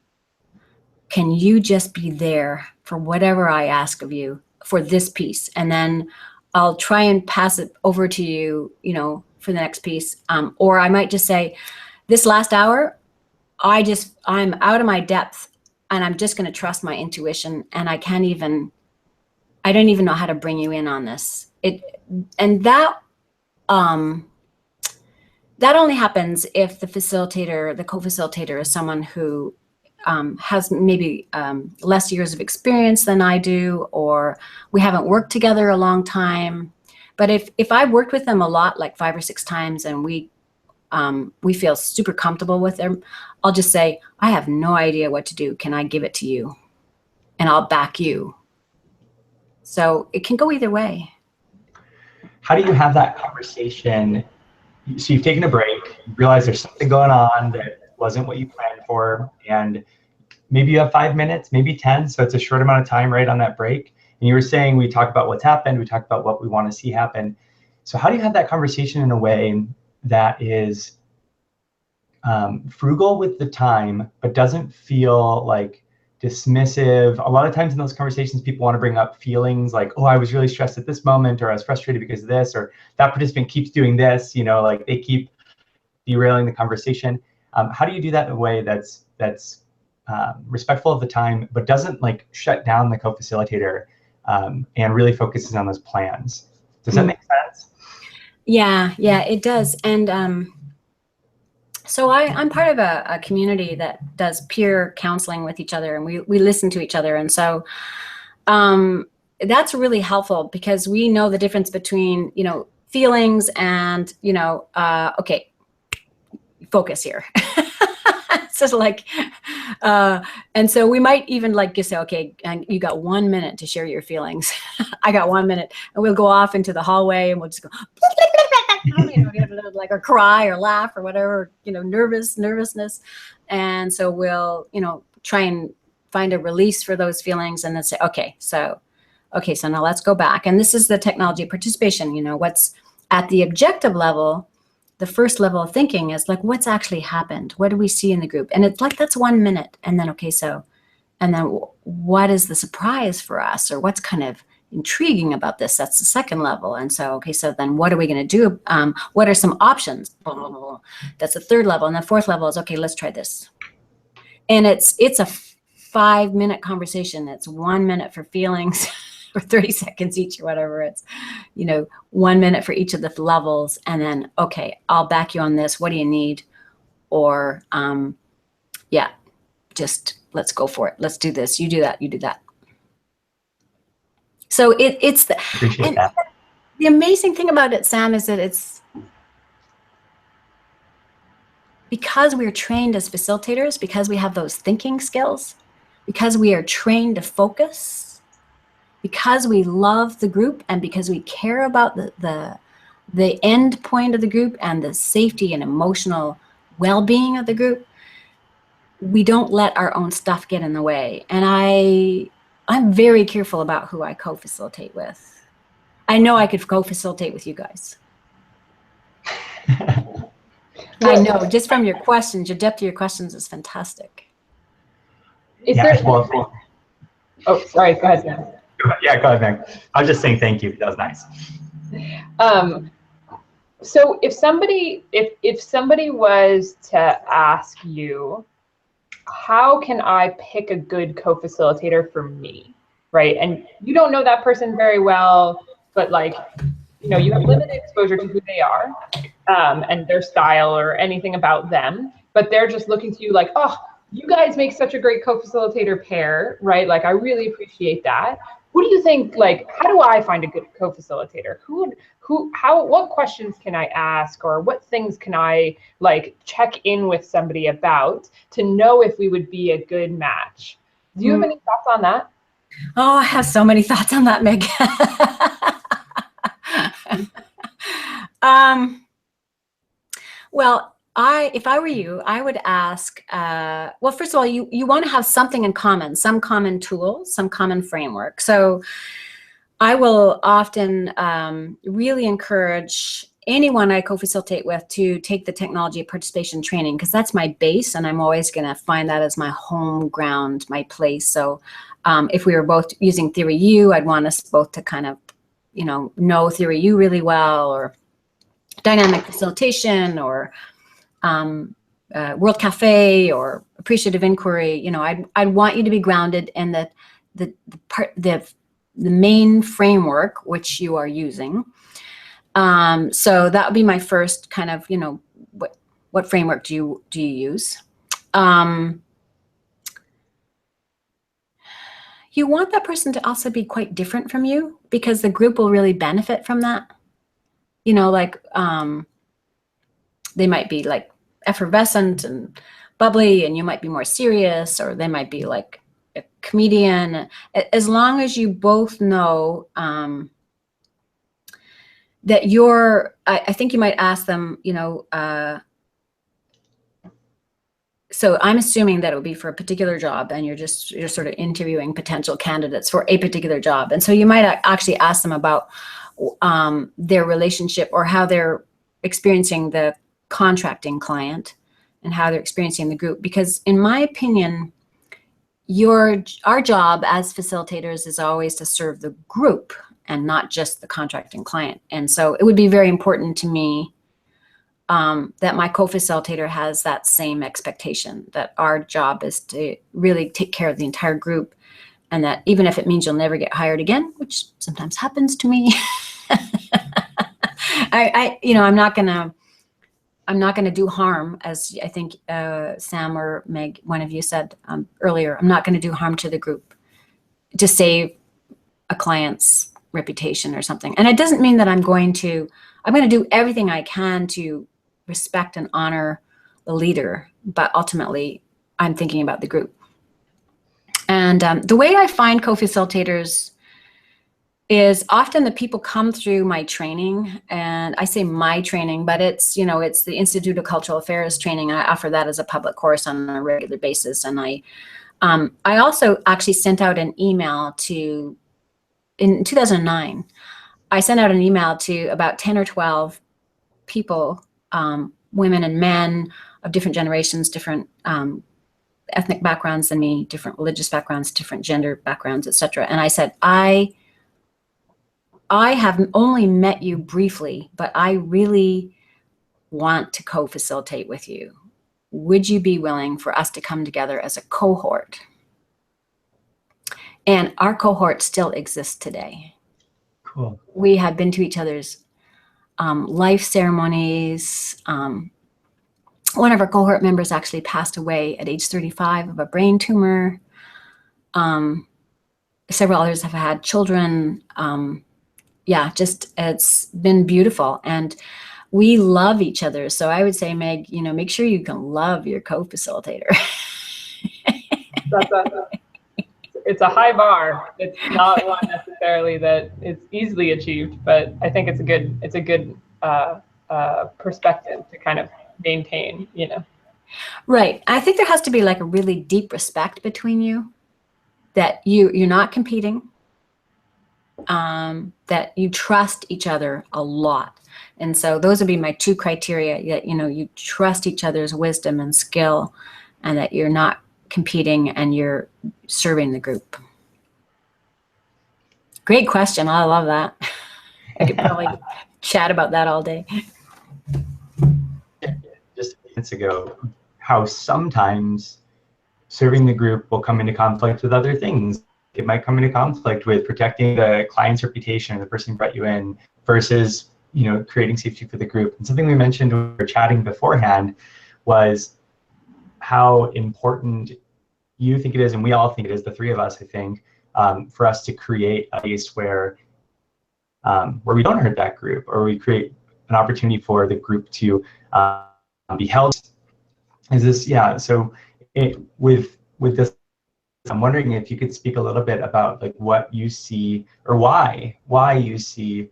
Can you just be there for whatever I ask of you for this piece? And then I'll try and pass it over to you, for the next piece. Or I might just say, this last hour, I'm out of my depth, and I'm just going to trust my intuition, and I don't even know how to bring you in on this. That only happens if the facilitator, the co-facilitator, is someone who has maybe less years of experience than I do, or we haven't worked together a long time. But if I've worked with them a lot, like 5 or 6 times, and we feel super comfortable with them, I'll just say, I have no idea what to do. Can I give it to you? And I'll back you. So it can go either way. How do you have that conversation? So you've taken a break, you realize there's something going on that wasn't what you planned for, and maybe you have 5 minutes, maybe 10, so it's a short amount of time right on that break. And you were saying we talk about what's happened, we talk about what we want to see happen. So how do you have that conversation in a way that is frugal with the time, but doesn't feel like dismissive? A lot of times in those conversations, people want to bring up feelings like, oh, I was really stressed at this moment, or I was frustrated because of this, or that participant keeps doing this, like they keep derailing the conversation. How do you do that in a way that's respectful of the time, but doesn't like shut down the co-facilitator and really focuses on those plans? Does that make sense? Yeah, it does. And so I'm part of a community that does peer counseling with each other, and we listen to each other. And so that's really helpful, because we know the difference between, feelings and, okay, focus here. So like, and so we might even like just say, okay, and you got 1 minute to share your feelings. I got 1 minute, and we'll go off into the hallway, and we'll just go, like, or cry or laugh or whatever, nervousness. And so we'll, try and find a release for those feelings, and then say, okay, so now let's go back. And this is the technology of participation. What's at the objective level. The first level of thinking is like, what's actually happened? What do we see in the group? And it's like, that's 1 minute. And then, and then what is the surprise for us? Or what's kind of intriguing about this? That's the second level. And so, so then what are we going to do? What are some options? Blah, blah, blah. That's the third level. And the fourth level is, okay, let's try this. And it's a 5-minute conversation. It's 1 minute for feelings. Or 30 seconds each, or whatever. It's, 1 minute for each of the levels. And then, okay, I'll back you on this. What do you need? Or, just let's go for it. Let's do this. You do that. You do that. So it's the, appreciate that. The amazing thing about it, Sam, is that it's because we're trained as facilitators, because we have those thinking skills, because we are trained to focus, because we love the group, and because we care about the end point of the group and the safety and emotional well-being of the group, we don't let our own stuff get in the way. And I'm very careful about who I co-facilitate with. I know I could co-facilitate with you guys. I know, just from your questions, your depth of your questions is fantastic. Oh, sorry, go ahead, Sam. Yeah, go ahead, Meg. I was just saying thank you. That was nice. So if somebody was to ask you, how can I pick a good co-facilitator for me, right? And you don't know that person very well, but like, you have limited exposure to who they are and their style or anything about them, but they're just looking to you like, oh, you guys make such a great co-facilitator pair, right? Like, I really appreciate that. Who do you think, like, how do I find a good co-facilitator? What questions can I ask, or what things can I like check in with somebody about to know if we would be a good match? Do you have any thoughts on that? Oh, I have so many thoughts on that, Meg. Well, if I were you, I would ask, well, first of all, you want to have something in common, some common tool, some common framework. So I will often really encourage anyone I co-facilitate with to take the technology of participation training, because that's my base, and I'm always going to find that as my home ground, my place. So if we were both using Theory U, I'd want us both to kind of know theory U really well, or dynamic facilitation, or World Cafe, or appreciative inquiry. I'd want you to be grounded in the main framework which you are using. So that would be my first kind of, what framework do you use? You want that person to also be quite different from you, because the group will really benefit from that. They might be like effervescent and bubbly, and you might be more serious, or they might be like a comedian. As long as you both know that I think you might ask them, so I'm assuming that it would be for a particular job, and you're sort of interviewing potential candidates for a particular job. And so you might actually ask them about their relationship, or how they're experiencing the contracting client, and how they're experiencing the group. Because in my opinion, our job as facilitators is always to serve the group and not just the contracting client. And so it would be very important to me that my co-facilitator has that same expectation, that our job is to really take care of the entire group, and that even if it means you'll never get hired again, which sometimes happens to me, I'm not gonna do harm, as I think Sam or Meg, one of you said earlier. I'm not gonna do harm to the group to save a client's reputation or something. And it doesn't mean that I'm going to do everything I can to respect and honor the leader, but ultimately I'm thinking about the group. And the way I find co-facilitators is often the people come through my training, and I say my training, but it's the Institute of Cultural Affairs training. I offer that as a public course on a regular basis. And I also actually sent out an email in 2009, I sent out an email to about 10 or 12 people, women and men of different generations, different ethnic backgrounds than me, different religious backgrounds, different gender backgrounds, etc. And I said, I have only met you briefly, but I really want to co-facilitate with you. Would you be willing for us to come together as a cohort? And our cohort still exists today. Cool. We have been to each other's life ceremonies. One of our cohort members actually passed away at age 35 of a brain tumor. Several others have had children. It's been beautiful. And we love each other. So I would say, Meg, make sure you can love your co-facilitator. It's a high bar. It's not one necessarily that is easily achieved, but I think it's a good perspective to kind of maintain, Right. I think there has to be like a really deep respect between you, that you're not competing, that you trust each other a lot. And so those would be my two criteria, that, you trust each other's wisdom and skill, and that you're not competing and you're serving the group. Great question. I love that. I could probably chat about that all day. Just minutes ago, how sometimes serving the group will come into conflict with other things. It might come into conflict with protecting the client's reputation, the person who brought you in, versus creating safety for the group. And something we mentioned when we were chatting beforehand was how important you think it is, and we all think it is, the three of us, I think, for us to create a place where we don't hurt that group, or we create an opportunity for the group to be held. Is this, yeah, so with this, I'm wondering if you could speak a little bit about like what you see, or why you see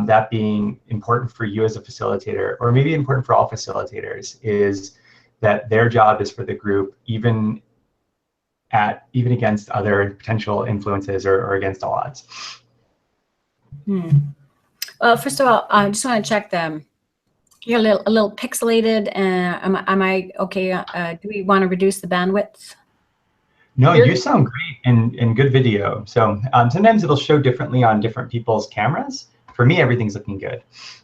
that being important for you as a facilitator, or maybe important for all facilitators, is that their job is for the group, even against other potential influences, or against all odds. Well, first of all, I just want to check them. You're a little pixelated. Am I okay? Do we want to reduce the bandwidth? No, you sound great and good video. So sometimes it'll show differently on different people's cameras. For me, everything's looking good.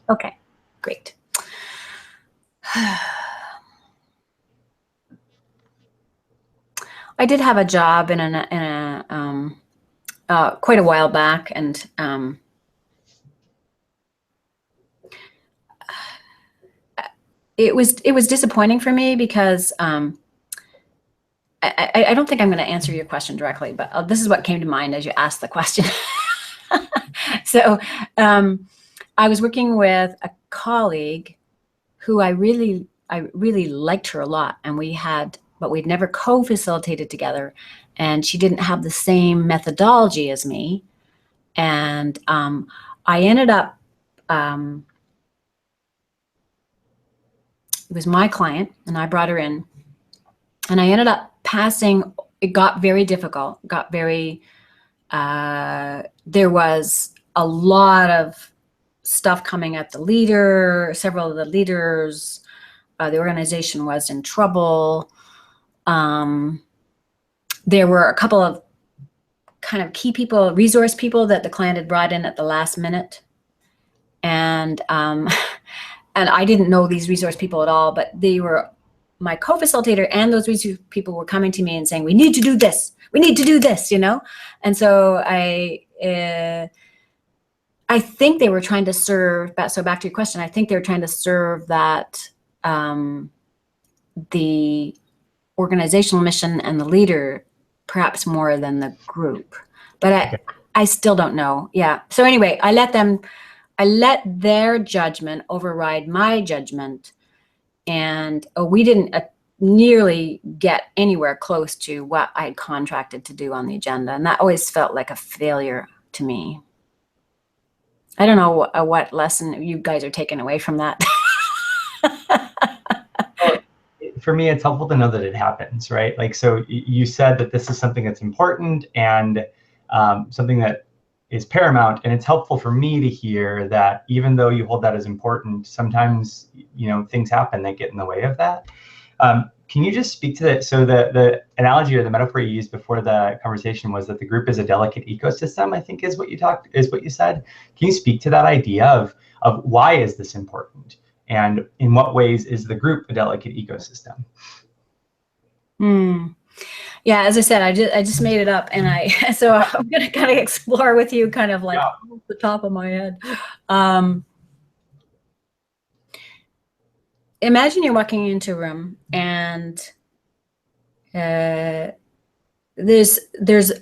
Okay, great. I did have a job in quite a while back, and it was disappointing for me because I don't think I'm going to answer your question directly, but this is what came to mind as you asked the question. So I was working with a colleague who I really liked her a lot, and but we'd never co-facilitated together, and she didn't have the same methodology as me. And I ended up, it was my client, and I brought her in, and I ended up passing. It got very difficult, there was a lot of stuff coming at the leader, several of the leaders. The organization was in trouble. There were a couple of kind of key people, resource people that the client had brought in at the last minute. And I didn't know these resource people at all, but they were my co-facilitator, and those resource people were coming to me and saying, we need to do this. We need to do this, you know? And so I think they were trying to serve, so back to your question, I think they were trying to serve that the organizational mission and the leader perhaps more than the group, but I still don't know. Yeah. So anyway, I let their judgment override my judgment, and we didn't nearly get anywhere close to what I had contracted to do on the agenda, and that always felt like a failure to me. I don't know what lesson you guys are taking away from that. For me, it's helpful to know that it happens, right? Like, so you said that this is something that's important and something that is paramount, and it's helpful for me to hear that even though you hold that as important, sometimes, you know, things happen that get in the way of that. Can you just speak to that? So the analogy or the metaphor you used before the conversation was that the group is a delicate ecosystem, I think is what you said. Can you speak to that idea of why is this important? And in what ways is the group a delicate ecosystem? Yeah, as I said, I just made it up, and so I'm going to kind of explore with you, kind of like off the top of my head. Imagine you're walking into a room, and there's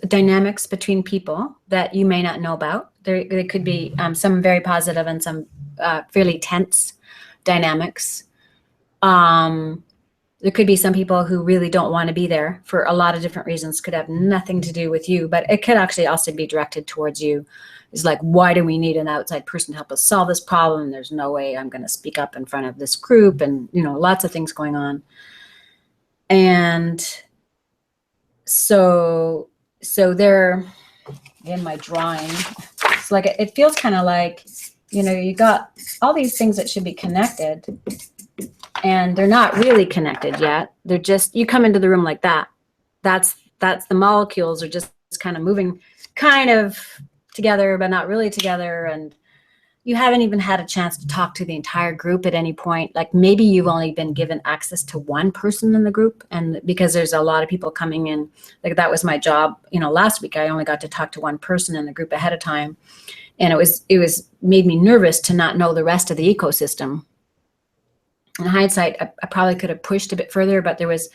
dynamics between people that you may not know about. There could be some very positive and some fairly tense dynamics. There could be some people who really don't want to be there for a lot of different reasons, could have nothing to do with you, but it could actually also be directed towards you. It's like, why do we need an outside person to help us solve this problem? There's no way I'm going to speak up in front of this group, and, you know, lots of things going on. And so they're in my drawing. It's like, it feels kind of like, you know, you got all these things that should be connected, and they're not really connected yet. They're just, you come into the room like that. That's the molecules are just kind of moving kind of together, but not really together. And you haven't even had a chance to talk to the entire group at any point. Like, maybe you've only been given access to one person in the group. And because there's a lot of people coming in, like that was my job, you know, last week, I only got to talk to one person in the group ahead of time. And it made me nervous to not know the rest of the ecosystem. In hindsight, I probably could have pushed a bit further, but it was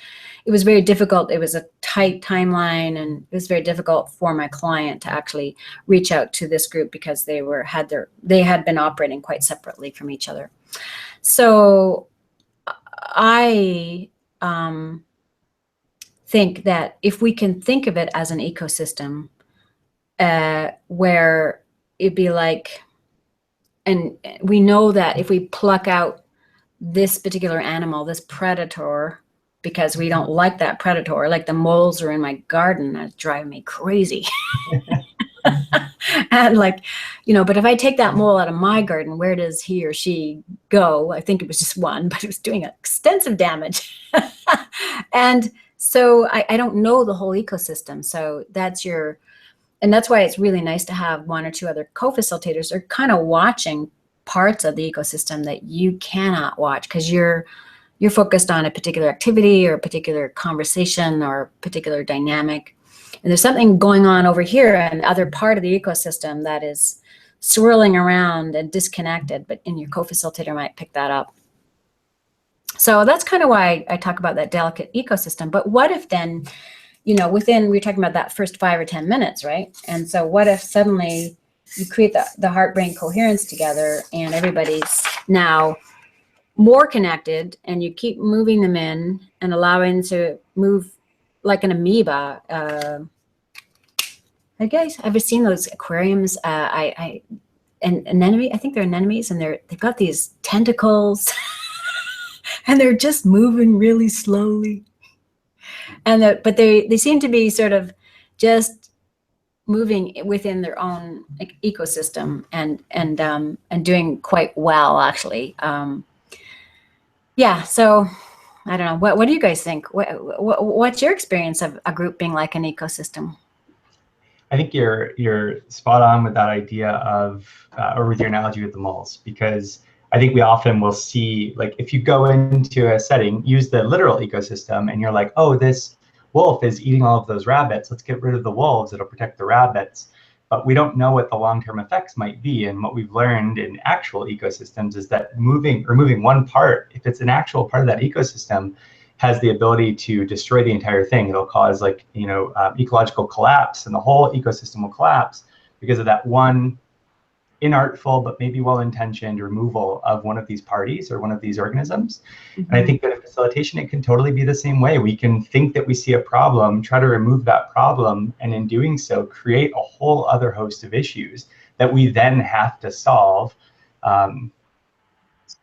very difficult. It was a tight timeline, and it was very difficult for my client to actually reach out to this group because they had been operating quite separately from each other. So I think that if we can think of it as an ecosystem, where it'd be like, and we know that if we pluck out this particular animal, this predator, because we don't like that predator, like the moles are in my garden, that's driving me crazy. And like, you know, but if I take that mole out of my garden, where does he or she go? I think it was just one, but it was doing extensive damage. And So I don't know the whole ecosystem. So and that's why it's really nice to have one or two other co-facilitators are kind of watching parts of the ecosystem that you cannot watch because you're focused on a particular activity or a particular conversation or a particular dynamic. And there's something going on over here in the other part of the ecosystem that is swirling around and disconnected, but your co-facilitator might pick that up. So that's kind of why I talk about that delicate ecosystem. But what if then, we were talking about that first 5 or 10 minutes, right? And so what if suddenly you create the heart-brain coherence together and everybody's now more connected and you keep moving them in and allowing to move like an amoeba. Have you guys ever seen those aquariums? And anemone, I think they're anemones, and they've got these tentacles and they're just moving really slowly. But they seem to be sort of just moving within their own ecosystem and doing quite well, actually. Yeah, so I don't know. What do you guys think? What's your experience of a group being like an ecosystem? I think you're spot on with that idea of, or with your analogy with the moles, because I think we often will see, like, if you go into a setting, use the literal ecosystem, and you're like, oh, this wolf is eating all of those rabbits. Let's get rid of the wolves. It'll protect the rabbits. But we don't know what the long-term effects might be. And what we've learned in actual ecosystems is that removing one part, if it's an actual part of that ecosystem, has the ability to destroy the entire thing. It'll cause ecological collapse, and the whole ecosystem will collapse because of that one inartful but maybe well-intentioned removal of one of these parties or one of these organisms. Mm-hmm. And I think that in facilitation, it can totally be the same way. We can think that we see a problem, try to remove that problem, and in doing so, create a whole other host of issues that we then have to solve.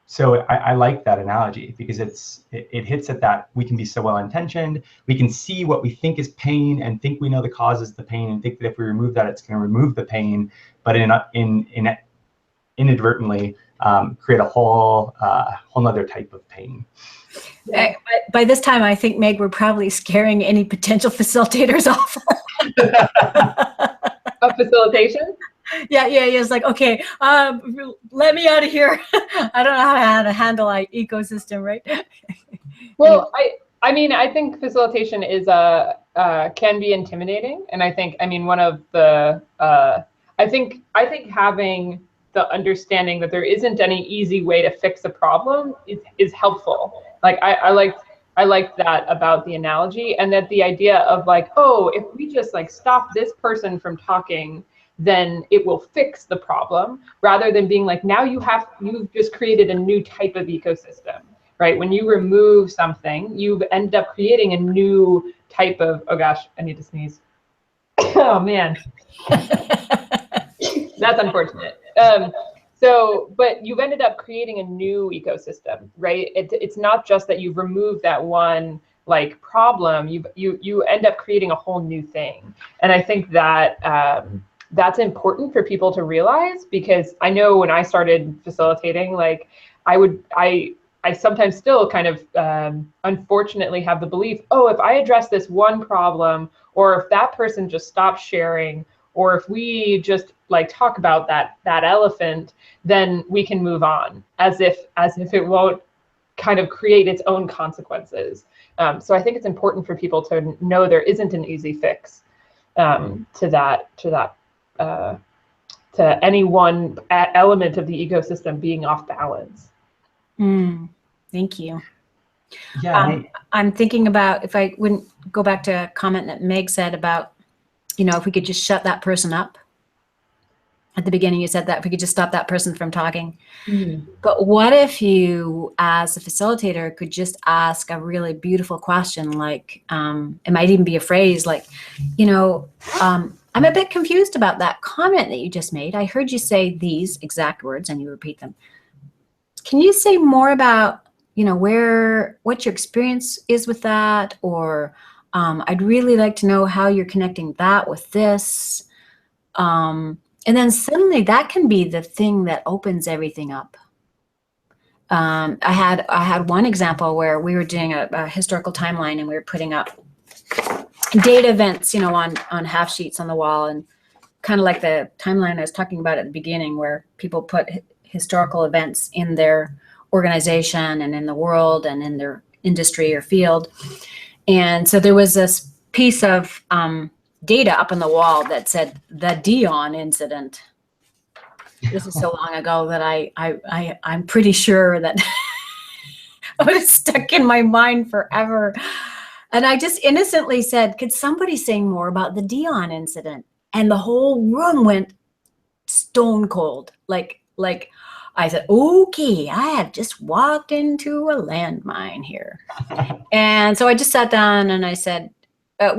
So I like that analogy because it hits at that. We can be so well-intentioned. We can see what we think is pain and think we know the cause is the pain and think that if we remove that, it's going to remove the pain. But inadvertently create a whole other type of pain. By this time, I think, Meg, we're probably scaring any potential facilitators off. Of facilitation? Yeah. It's like, okay, let me out of here. I don't know how to handle an ecosystem, right? Well, I mean, I think facilitation is can be intimidating, and I think, one of the I think having the understanding that there isn't any easy way to fix a problem is helpful. Like I like that about the analogy, and that the idea of like, oh, if we just like stop this person from talking, then it will fix the problem, rather than being like, now you've just created a new type of ecosystem, right? When you remove something, you've ended up creating a new type of, oh gosh, I need to sneeze. Oh man. That's unfortunate. But you've ended up creating a new ecosystem, right? It's not just that you've removed that one like problem, you end up creating a whole new thing. And I think that that's important for people to realize, because I know when I started facilitating, like I sometimes still kind of unfortunately have the belief, oh, if I address this one problem, or if that person just stops sharing, or if we just like talk about that elephant, then we can move on, as if it won't kind of create its own consequences. So I think it's important for people to know there isn't an easy fix to any one element of the ecosystem being off balance. Thank you. Yeah, I'm thinking about, if I wouldn't go back to a comment that Meg said about, if we could just shut that person up. At the beginning, you said that if we could just stop that person from talking. Mm-hmm. But what if you, as a facilitator, could just ask a really beautiful question, like, it might even be a phrase like, I'm a bit confused about that comment that you just made. I heard you say these exact words and you repeat them. Can you say more about, what your experience is with that? Or I'd really like to know how you're connecting that with this. And then suddenly that can be the thing that opens everything up. I had one example where we were doing a historical timeline, and we were putting up data events, on half sheets on the wall, and kind of like the timeline I was talking about at the beginning, where people put historical events in their organization and in the world and in their industry or field. And so there was this piece of data up on the wall that said the Dion incident. This is so long ago that I'm pretty sure that it was stuck in my mind forever. And I just innocently said, could somebody say more about the Dion incident? And the whole room went stone cold. Like I said, okay, I have just walked into a landmine here. And so I just sat down and I said, at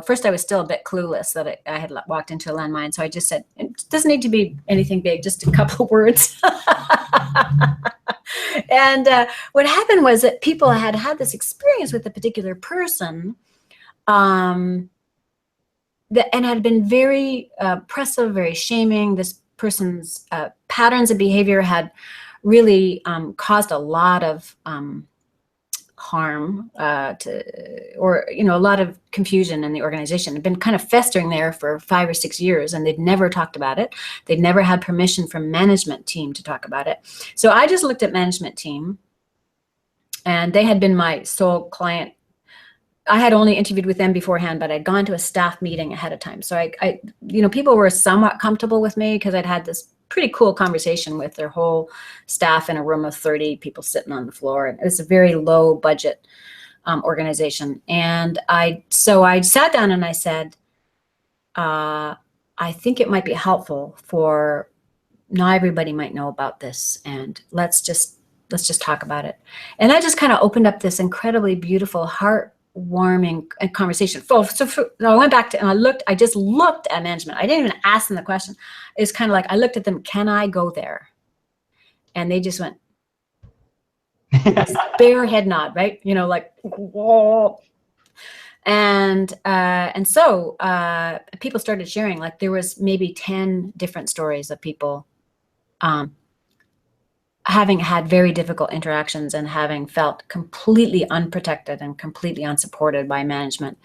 first I was still a bit clueless that I had walked into a landmine. So I just said, it doesn't need to be anything big, just a couple of words. And what happened was that people had this experience with a particular person and had been very oppressive, very shaming. This person's patterns of behavior had really caused a lot of harm a lot of confusion in the organization. It had been kind of festering there for 5 or 6 years, and they'd never talked about it. They'd never had permission from management team to talk about it. So I just looked at management team, and they had been my sole client. I had only interviewed with them beforehand, but I'd gone to a staff meeting ahead of time. So I people were somewhat comfortable with me because I'd had this pretty cool conversation with their whole staff in a room of 30 people sitting on the floor. And it was a very low budget organization. And so I sat down and I said, I think it might be helpful for, not everybody might know about this, and let's just talk about it. And I just kind of opened up this incredibly beautiful, heartwarming conversation. So I went back to, and I just looked at management. I didn't even ask them the question. It's kind of like, I looked at them, can I go there? And they just went, bare head nod, right? Like, whoa. And so people started sharing, like there was maybe 10 different stories of people having had very difficult interactions and having felt completely unprotected and completely unsupported by management.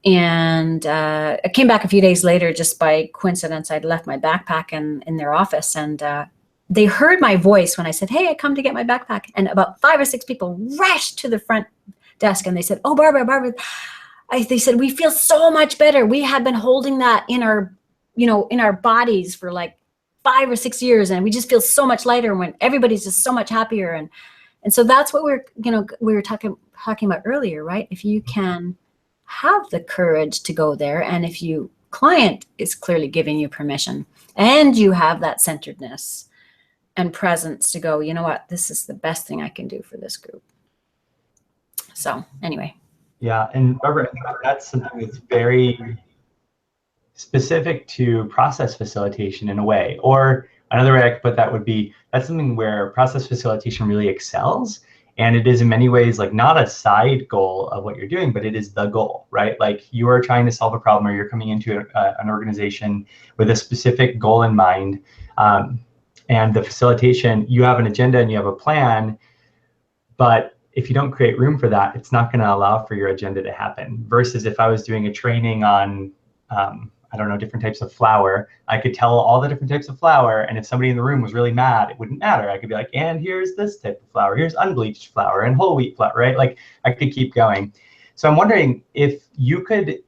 And I came back a few days later, just by coincidence. I'd left my backpack in their office, and they heard my voice when I said, hey, I come to get my backpack. And about 5 or 6 people rushed to the front desk, and they said, oh, Barbara, they said, we feel so much better. We have been holding that in our bodies for like 5 or 6 years, and we just feel so much lighter when everybody's just so much happier. And so that's what we were talking about earlier, right? If you can have the courage to go there, and if client is clearly giving you permission, and you have that centeredness and presence to go, you know what, this is the best thing I can do for this group. So anyway. Yeah, and Barbara, that's something that's very specific to process facilitation in a way. Or another way I could put that would be, that's something where process facilitation really excels. And it is in many ways like not a side goal of what you're doing, but it is the goal, right? Like you are trying to solve a problem, or you're coming into an organization with a specific goal in mind. And the facilitation, you have an agenda and you have a plan, but if you don't create room for that, it's not going to allow for your agenda to happen. Versus if I was doing a training on, I don't know, different types of flour, I could tell all the different types of flour, and if somebody in the room was really mad, it wouldn't matter. I could be like, and here's this type of flour, here's unbleached flour and whole wheat flour, right? Like I could keep going. So I'm wondering if you could,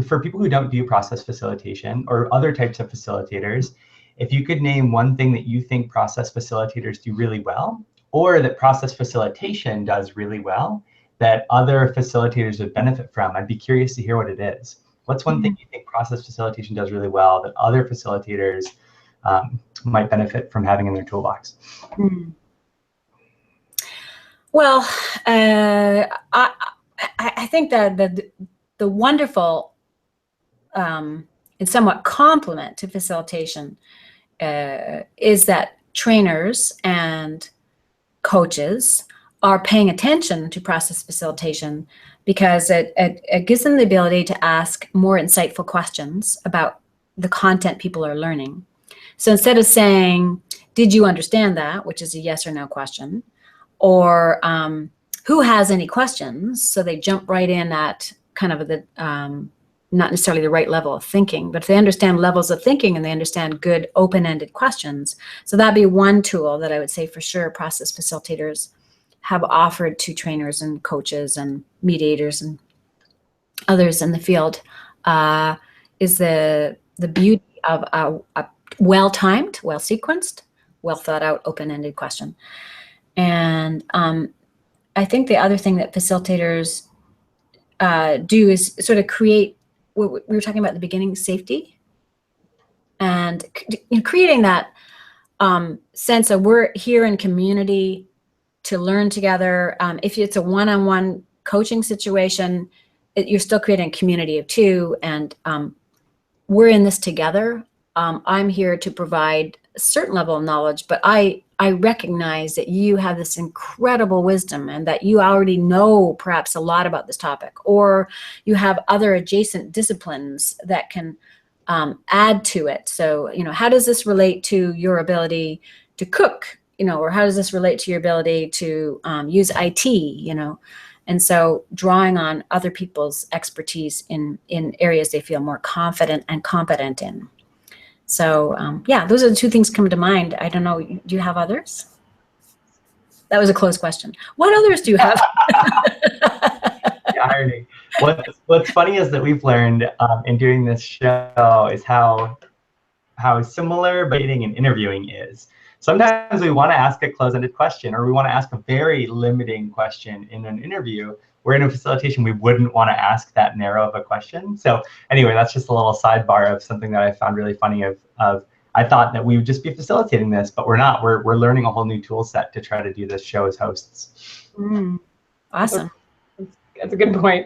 for people who don't do process facilitation or other types of facilitators, if you could name one thing that you think process facilitators do really well, or that process facilitation does really well, that other facilitators would benefit from, I'd be curious to hear what it is. What's one thing you think process facilitation does really well that other facilitators might benefit from having in their toolbox? Well, I think that the wonderful and somewhat complement to facilitation is that trainers and coaches are paying attention to process facilitation, because it gives them the ability to ask more insightful questions about the content people are learning. So instead of saying, did you understand that, which is a yes or no question, or who has any questions. So they jump right in at kind of the, not necessarily the right level of thinking, but if they understand levels of thinking and they understand good open-ended questions. So that'd be one tool that I would say for sure process facilitators have offered to trainers and coaches and mediators and others in the field, is the beauty of a well-timed, well-sequenced, well-thought-out, open-ended question. And I think the other thing that facilitators do is sort of create what we were talking about at the beginning, safety, and creating that sense of we're here in community to learn together. If it's a one-on-one coaching situation, you're still creating a community of two, and we're in this together. I'm here to provide a certain level of knowledge, but I recognize that you have this incredible wisdom and that you already know perhaps a lot about this topic, or you have other adjacent disciplines that can add to it. So, how does this relate to your ability to cook, or how does this relate to your ability to use IT, And so drawing on other people's expertise in areas they feel more confident and competent in. So yeah, those are the two things come to mind. I don't know, do you have others? That was a closed question. What others do you have? The irony. What's funny is that we've learned in doing this show is how similar dating and interviewing is. Sometimes we want to ask a closed-ended question, or we want to ask a very limiting question in an interview, where in a facilitation we wouldn't want to ask that narrow of a question. So anyway, that's just a little sidebar of something that I found really funny of I thought that we would just be facilitating this, but we're not. We're learning a whole new tool set to try to do this show as hosts. Awesome. That's a good point.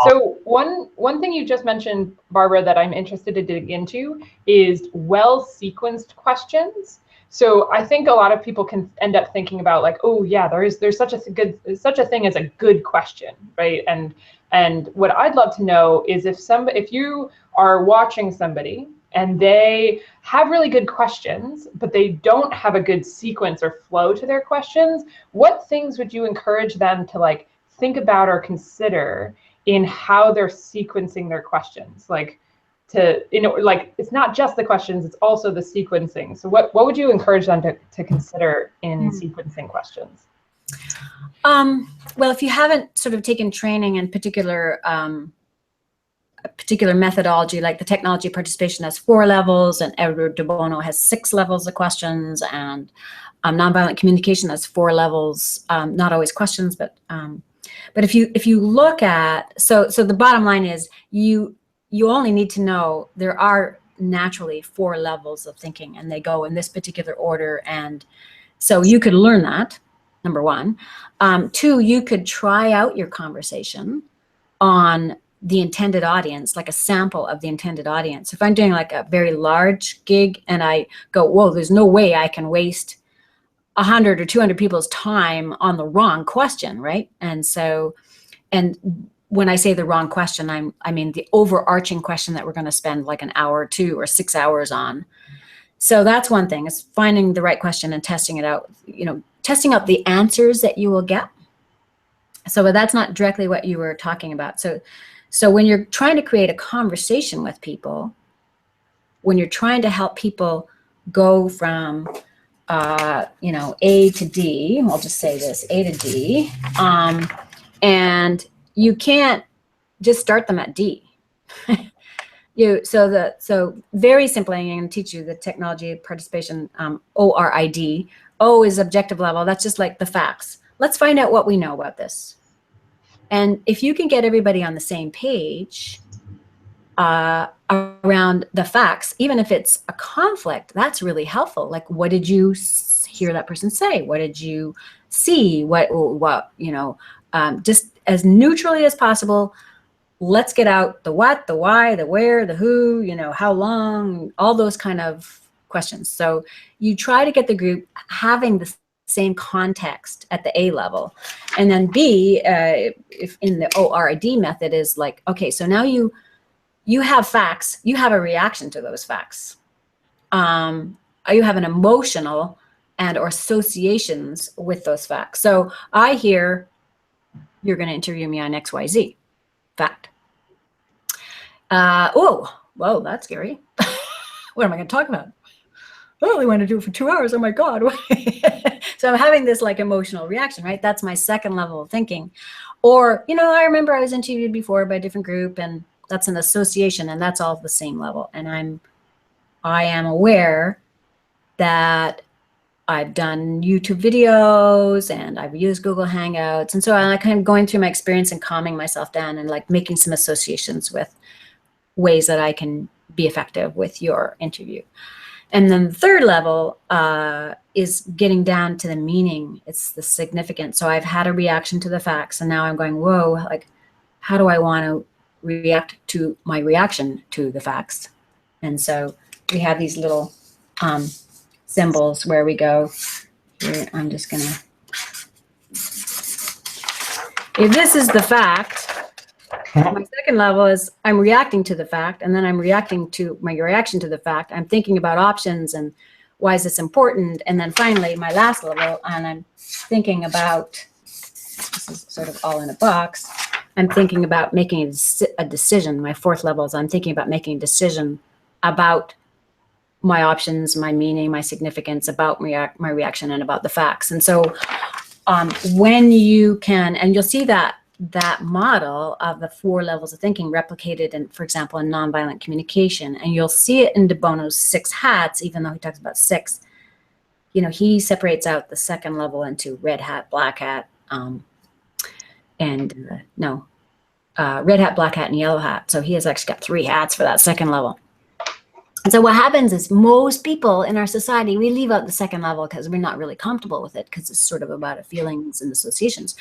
So one thing you just mentioned, Barbara, that I'm interested to dig into is well-sequenced questions. So I think a lot of people can end up thinking about like, oh yeah, there's such a thing as a good question, right? And what I'd love to know is if you are watching somebody and they have really good questions, but they don't have a good sequence or flow to their questions, what things would you encourage them to like think about or consider in how they're sequencing their questions? It's not just the questions, it's also the sequencing. So what would you encourage them to consider in sequencing questions? Well, if you haven't sort of taken training in a particular methodology, like the technology participation has 4 levels and Edward de Bono has 6 levels of questions, and nonviolent communication has 4 levels, not always questions, but if you look at, so the bottom line is you only need to know there are naturally 4 levels of thinking, and they go in this particular order. And so you could learn that, number 1. 2, you could try out your conversation on the intended audience, like a sample of the intended audience. If I'm doing like a very large gig and I go, whoa, there's no way I can waste 100 or 200 people's time on the wrong question, right? And so, and when I say the wrong question, I mean the overarching question that we're going to spend like an hour or 2 or 6 hours on. So that's one thing, is finding the right question and testing it out, testing out the answers that you will get. So that's not directly what you were talking about. So when you're trying to create a conversation with people, when you're trying to help people go from A to D, I'll just say this, A to D, and you can't just start them at D. So very simply, I'm going to teach you the technology participation, ORID. O is objective level. That's just like the facts. Let's find out what we know about this. And if you can get everybody on the same page around the facts, even if it's a conflict, that's really helpful. Like, what did you hear that person say? What did you see? Just as neutrally as possible. Let's get out the what, the why, the where, the who, how long, all those kind of questions. So you try to get the group having the same context at the A level. And then B, if in the ORID method, is like, okay, so now you have facts, you have a reaction to those facts. You have an emotional and or associations with those facts. So I hear, you're going to interview me on XYZ fact. Oh, whoa, that's scary. What am I going to talk about? I only want to do it for 2 hours. Oh my God. So I'm having this like emotional reaction, right? That's my second level of thinking. Or, you know, I remember I was interviewed before by a different group, and that's an association, and that's all the same level. And I am aware that I've done YouTube videos and I've used Google Hangouts. And so I'm kind of going through my experience and calming myself down and like making some associations with ways that I can be effective with your interview. And then the third level is getting down to the meaning. It's the significance. So I've had a reaction to the facts, and now I'm going, whoa, like, how do I want to react to my reaction to the facts? And so we have these little symbols where we go, here, I'm just going to, if this is the fact, my second level is I'm reacting to the fact, and then I'm reacting to my reaction to the fact. I'm thinking about options and why is this important? And then finally, my last level, and I'm thinking about, this is sort of all in a box, I'm thinking about making a decision. My fourth level is I'm thinking about making a decision about my options, my meaning, my significance, about my reaction, and about the facts. And so when you can, and you'll see that model of the 4 levels of thinking replicated in, for example, in nonviolent communication, and you'll see it in De Bono's 6 hats, even though he talks about 6, you know, he separates out the second level into red hat, black hat, red hat, black hat, and yellow hat. So he has actually got 3 hats for that second level. And so what happens is most people in our society, we leave out the second level because we're not really comfortable with it, because it's sort of about feelings and associations.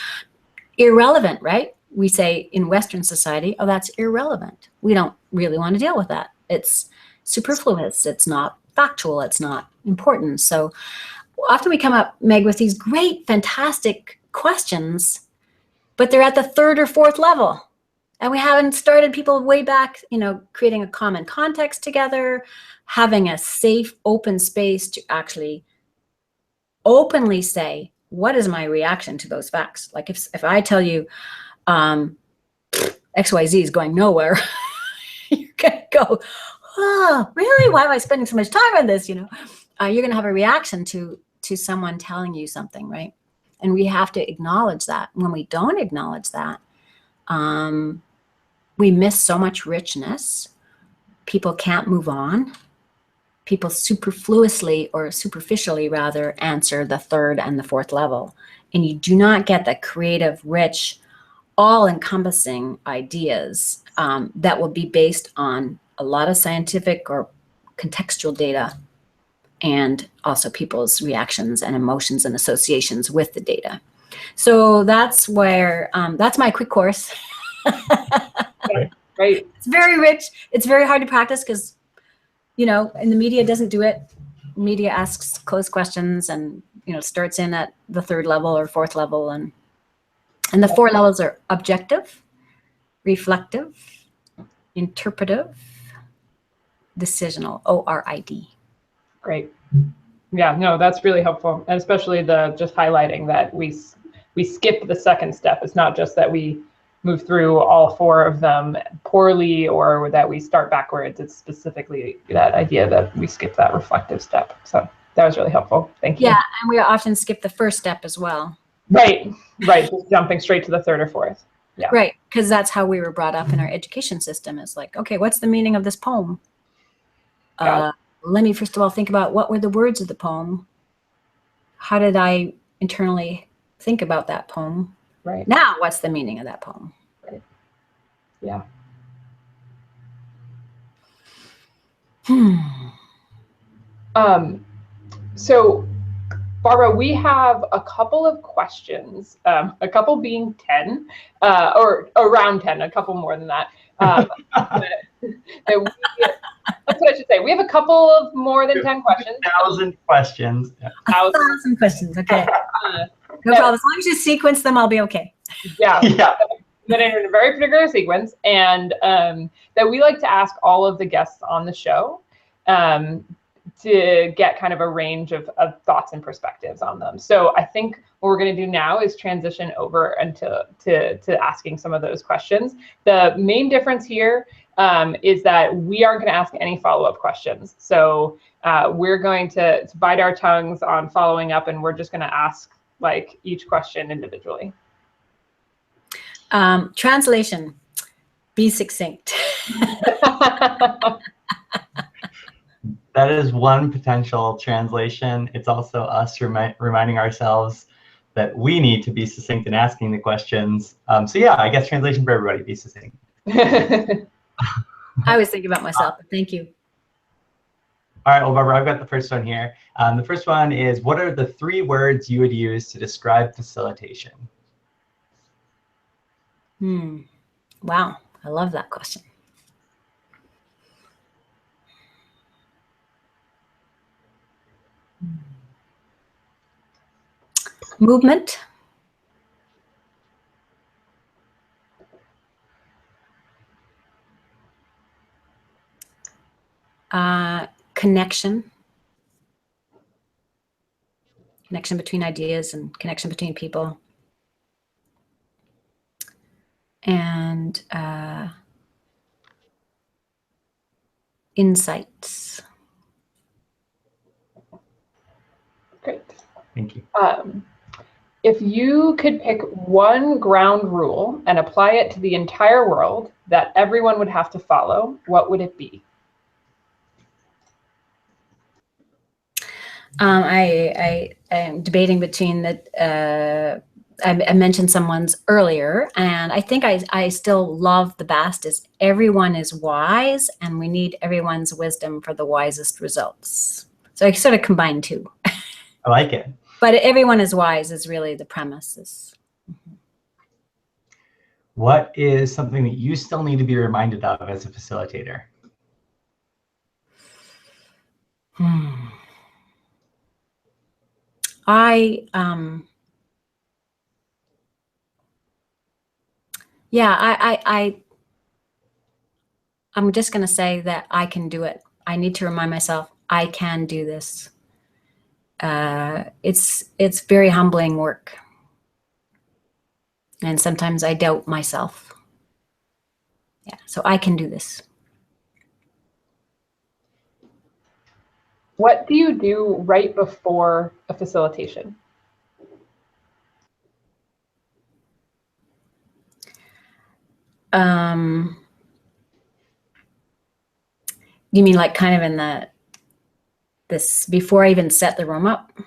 Irrelevant, right? We say in Western society, oh, that's irrelevant. We don't really want to deal with that. It's superfluous. It's not factual. It's not important. So often we come up, Meg, with these great, fantastic questions, but they're at the 3rd or 4th level. And we haven't started people way back, you know, creating a common context together, having a safe, open space to actually openly say, what is my reaction to those facts? Like if I tell you XYZ is going nowhere, you're gonna go, oh, really? Why am I spending so much time on this? You know, you're gonna have a reaction to someone telling you something, right? And we have to acknowledge that. When we don't acknowledge that, we miss so much richness. People can't move on. People superfluously, or superficially rather, answer the 3rd and the 4th level. And you do not get the creative, rich, all-encompassing ideas that will be based on a lot of scientific or contextual data, and also people's reactions and emotions and associations with the data. So that's where, that's my quick course. Right. It's very rich. It's very hard to practice because, you know, and the media doesn't do it. Media asks closed questions and, you know, starts in at the 3rd level or 4th level. And the 4 levels are objective, reflective, interpretive, decisional, ORID. Great. Yeah, no, that's really helpful. And especially the just highlighting that we skip the second step. It's not just that we move through all 4 of them poorly or that we start backwards. It's specifically that idea that we skip that reflective step. So that was really helpful. Thank you. Yeah, and we often skip the first step as well. Right, just jumping straight to the 3rd or 4th. Yeah. Right, because that's how we were brought up in our education system. Is like, okay, what's the meaning of this poem? Let me first of all think about what were the words of the poem. How did I internally think about that poem? Right. Now, what's the meaning of that poem? Right. Yeah. So, Barbara, we have a couple of questions, a couple being 10, or around 10, a couple more than that. That's what I should say. We have a couple of more than 10 questions. 1,000 questions. Yeah. 1,000 questions, okay. No problem. As long as you sequence them, I'll be okay. Yeah. That in a very particular sequence, and that we like to ask all of the guests on the show get kind of a range of thoughts and perspectives on them. So I think what we're going to do now is transition over to asking some of those questions. The main difference here is that we aren't going to ask any follow-up questions. So we're going to bite our tongues on following up, and we're just going to ask like each question individually. Translation, be succinct. That is one potential translation. It's also us reminding ourselves that we need to be succinct in asking the questions. So yeah, I guess translation for everybody, be succinct. I was thinking about myself, but thank you. All right, well, Barbara, I've got the first one here. The first one is, what are the 3 words you would use to describe facilitation? Wow, I love that question. Movement. Connection. Connection between ideas and connection between people. And insights. Great. Thank you. If you could pick one ground rule and apply it to the entire world that everyone would have to follow, what would it be? I am debating between the, I mentioned someone's earlier, and I think I still love the best is everyone is wise, and we need everyone's wisdom for the wisest results. So I sort of combine two. I like it. But everyone is wise is really the premise. What is something that you still need to be reminded of as a facilitator? I'm just going to say that I can do it. I need to remind myself I can do this. It's very humbling work. And sometimes I doubt myself. Yeah, so I can do this. What do you do right before a facilitation? You mean like kind of in this before I even set the room up?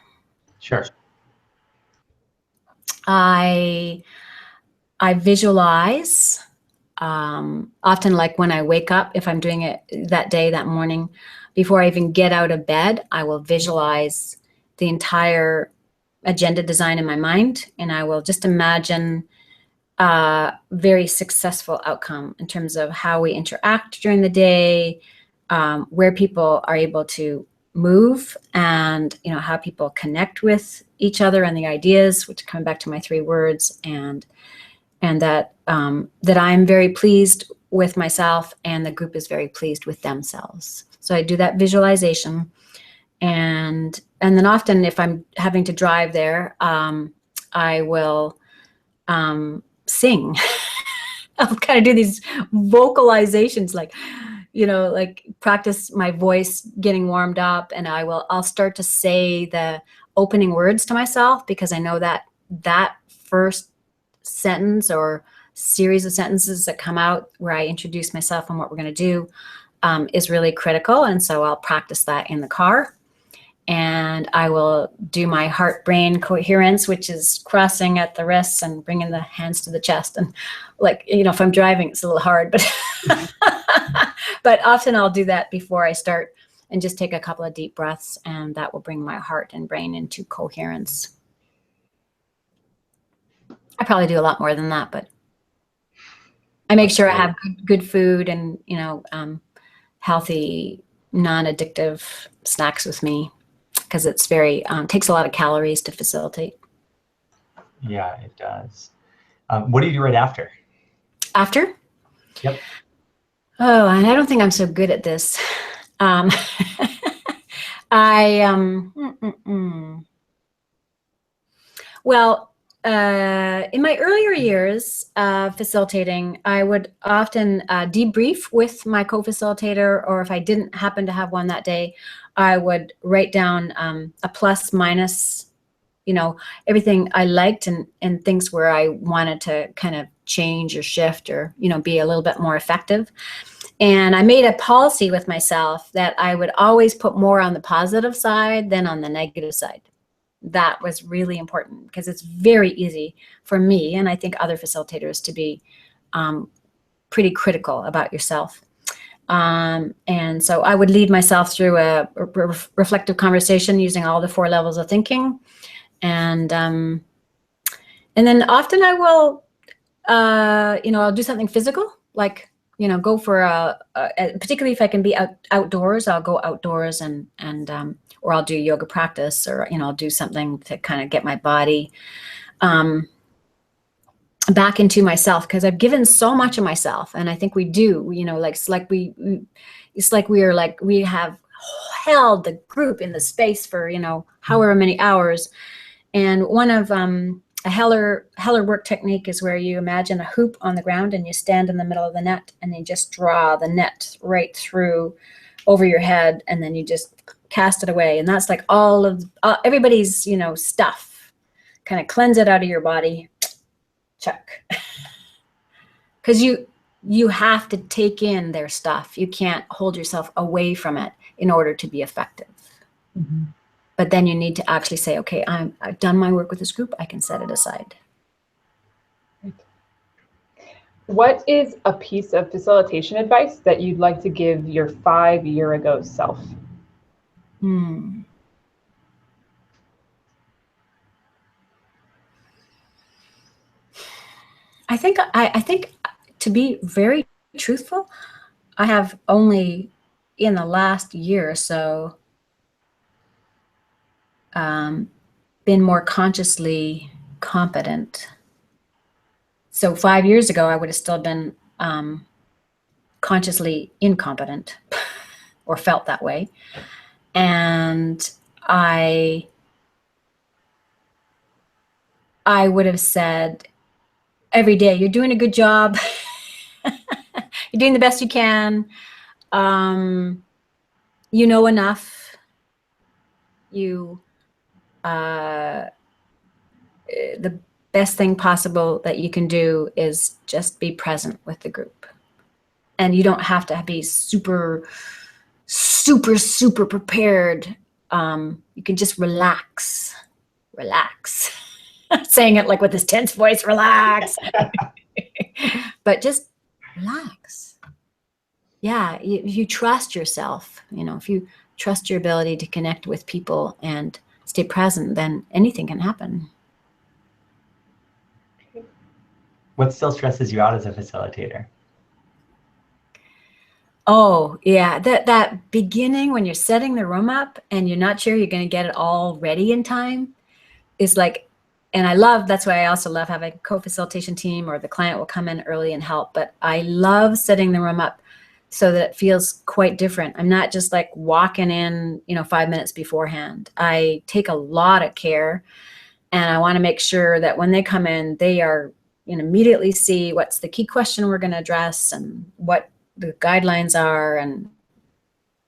Sure. I visualize, often like when I wake up, if I'm doing it that day, that morning, before I even get out of bed, I will visualize the entire agenda design in my mind, and I will just imagine a very successful outcome in terms of how we interact during the day, where people are able to move, and how people connect with each other and the ideas, which come back to my 3 words, and that that I'm very pleased with myself and the group is very pleased with themselves. So I do that visualization, and then often if I'm having to drive there, I will sing. I'll kind of do these vocalizations, like practice my voice getting warmed up, and I'll start to say the opening words to myself, because I know that first sentence or series of sentences that come out where I introduce myself and what we're going to do is really critical. And so I'll practice that in the car, and I will do my heart-brain coherence, which is crossing at the wrists and bringing the hands to the chest. And if I'm driving, it's a little hard, but but often I'll do that before I start and just take a couple of deep breaths, and that will bring my heart and brain into coherence. I probably do a lot more than that, but I make sure I have good food and, healthy, non-addictive snacks with me, because it's very, takes a lot of calories to facilitate. Yeah, it does. What do you do right after? After? Yep. Oh, and I don't think I'm so good at this. Well, in my earlier years facilitating, I would often debrief with my co-facilitator, or if I didn't happen to have one that day, I would write down a plus minus, you know, everything I liked and things where I wanted to kind of change or shift or, you know, be a little bit more effective. And I made a policy with myself that I would always put more on the positive side than on the negative side. That was really important because it's very easy for me, and I think other facilitators, to be pretty critical about yourself. And so I would lead myself through a reflective conversation using all the 4 levels of thinking. And then often I will, you know, I'll do something physical, like, you know, go for particularly if I can be outdoors, I'll go outdoors and or I'll do yoga practice, or, you know, I'll do something to kind of get my body back into myself, because I've given so much of myself. And I think we do, you know, like, it's like we have held the group in the space for, you know, however many hours. And one of a Heller work technique is where you imagine a hoop on the ground and you stand in the middle of the net and you just draw the net right through over your head, and then you just cast it away. And that's like all of everybody's, you know, stuff. Kind of cleanse it out of your body. Check. Because you have to take in their stuff. You can't hold yourself away from it in order to be effective. Mm-hmm. But then you need to actually say, okay, I've done my work with this group. I can set it aside. What is a piece of facilitation advice that you'd like to give your 5-year-ago self? I think to be very truthful, I have only in the last year or so been more consciously competent. So 5 years ago, I would have still been consciously incompetent or felt that way. And I would have said every day, you're doing a good job. You're doing the best you can. You know enough. The best thing possible that you can do is just be present with the group. And you don't have to be super prepared. You can just relax. Saying it like with this tense voice, relax. But just relax. Yeah, if you trust yourself, you know, if you trust your ability to connect with people and stay present, then anything can happen. What still stresses you out as a facilitator? Oh, yeah, that beginning when you're setting the room up and you're not sure you're going to get it all ready in time is like, and that's why I also love having a co-facilitation team, or the client will come in early and help. But I love setting the room up so that it feels quite different. I'm not just like walking in, you know, 5 minutes beforehand. I take a lot of care, and I want to make sure that when they come in, they are, you know, immediately see what's the key question we're going to address and what the guidelines are, and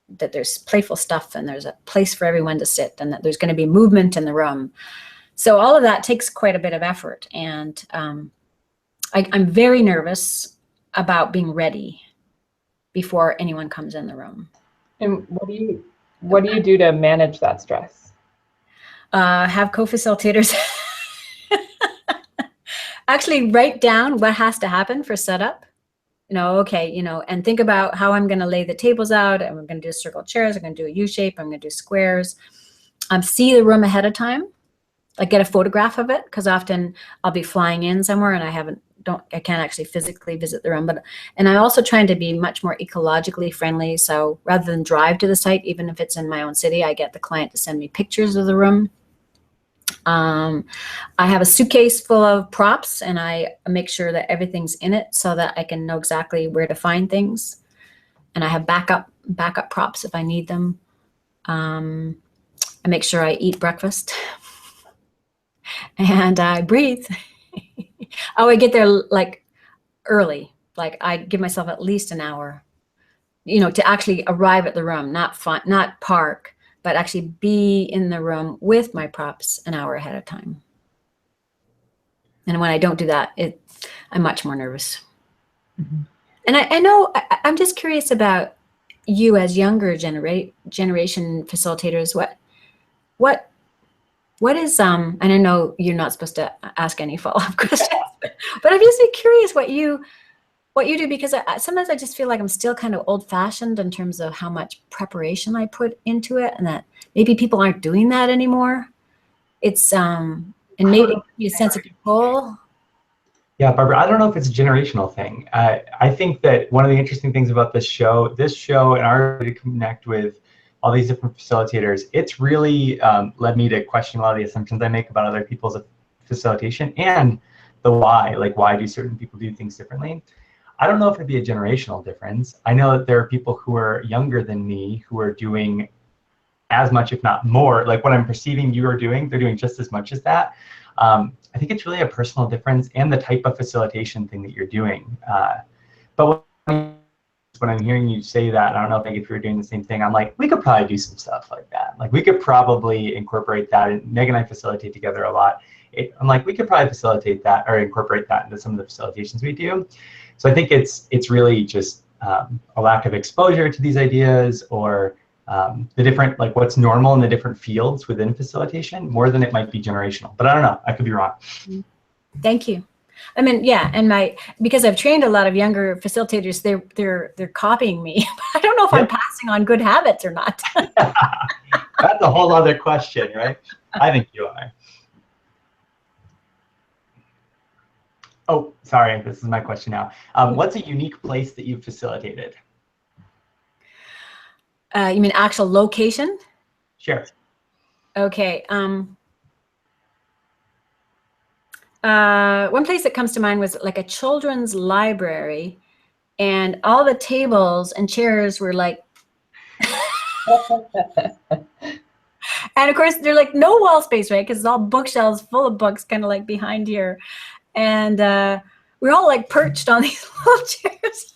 that there's playful stuff and there's a place for everyone to sit, and that there's going to be movement in the room. So all of that takes quite a bit of effort. And I'm very nervous about being ready before anyone comes in the room. And what do you do to manage that stress? Have co-facilitators actually write down what has to happen for setup. You know, okay, you know, and think about how I'm going to lay the tables out, and we're going to do circle chairs. I'm going to do a U shape. I'm going to do squares. See the room ahead of time. Like get a photograph of it, because often I'll be flying in somewhere and I can't actually physically visit the room. And I'm also trying to be much more ecologically friendly. So rather than drive to the site, even if it's in my own city, I get the client to send me pictures of the room. I have a suitcase full of props, and I make sure that everything's in it so that I can know exactly where to find things. And I have backup props if I need them. I make sure I eat breakfast and I breathe. Oh, I get there like early. Like I give myself at least an hour, to actually arrive at the room, not park, but actually be in the room with my props an hour ahead of time. And when I don't do that, I'm much more nervous. Mm-hmm. And I know, I'm just curious about you as younger generation facilitators. What is, and I know you're not supposed to ask any follow-up questions, but I'm just curious what you do, because sometimes I just feel like I'm still kind of old-fashioned in terms of how much preparation I put into it, and that maybe people aren't doing that anymore. It's, and maybe a sense of control. Yeah, Barbara, I don't know if it's a generational thing. I think that one of the interesting things about this show and our ability to connect with all these different facilitators, it's really led me to question a lot of the assumptions I make about other people's facilitation and the why. Like, why do certain people do things differently? I don't know if it'd be a generational difference. I know that there are people who are younger than me who are doing as much, if not more. Like what I'm perceiving you are doing, they're doing just as much as that. I think it's really a personal difference and the type of facilitation thing that you're doing. But when I'm hearing you say that, I don't know if you're doing the same thing, I'm like, we could probably do some stuff like that. Like we could probably incorporate that. And Meg and I facilitate together a lot. I'm like, we could probably facilitate that or incorporate that into some of the facilitations we do. So I think it's really just a lack of exposure to these ideas, or the different, like what's normal in the different fields within facilitation, more than it might be generational. But I don't know, I could be wrong. Thank you. I mean, yeah, and because I've trained a lot of younger facilitators, they're copying me. I don't know if I'm passing on good habits or not. That's a whole other question, right? I think you are. Oh, sorry, this is my question now. What's a unique place that you've facilitated? You mean actual location? Sure. Okay. One place that comes to mind was like a children's library, and all the tables and chairs were like, and of course they're like no wall space, right? Because it's all bookshelves full of books, kind of like behind here, and we're all like perched on these little chairs.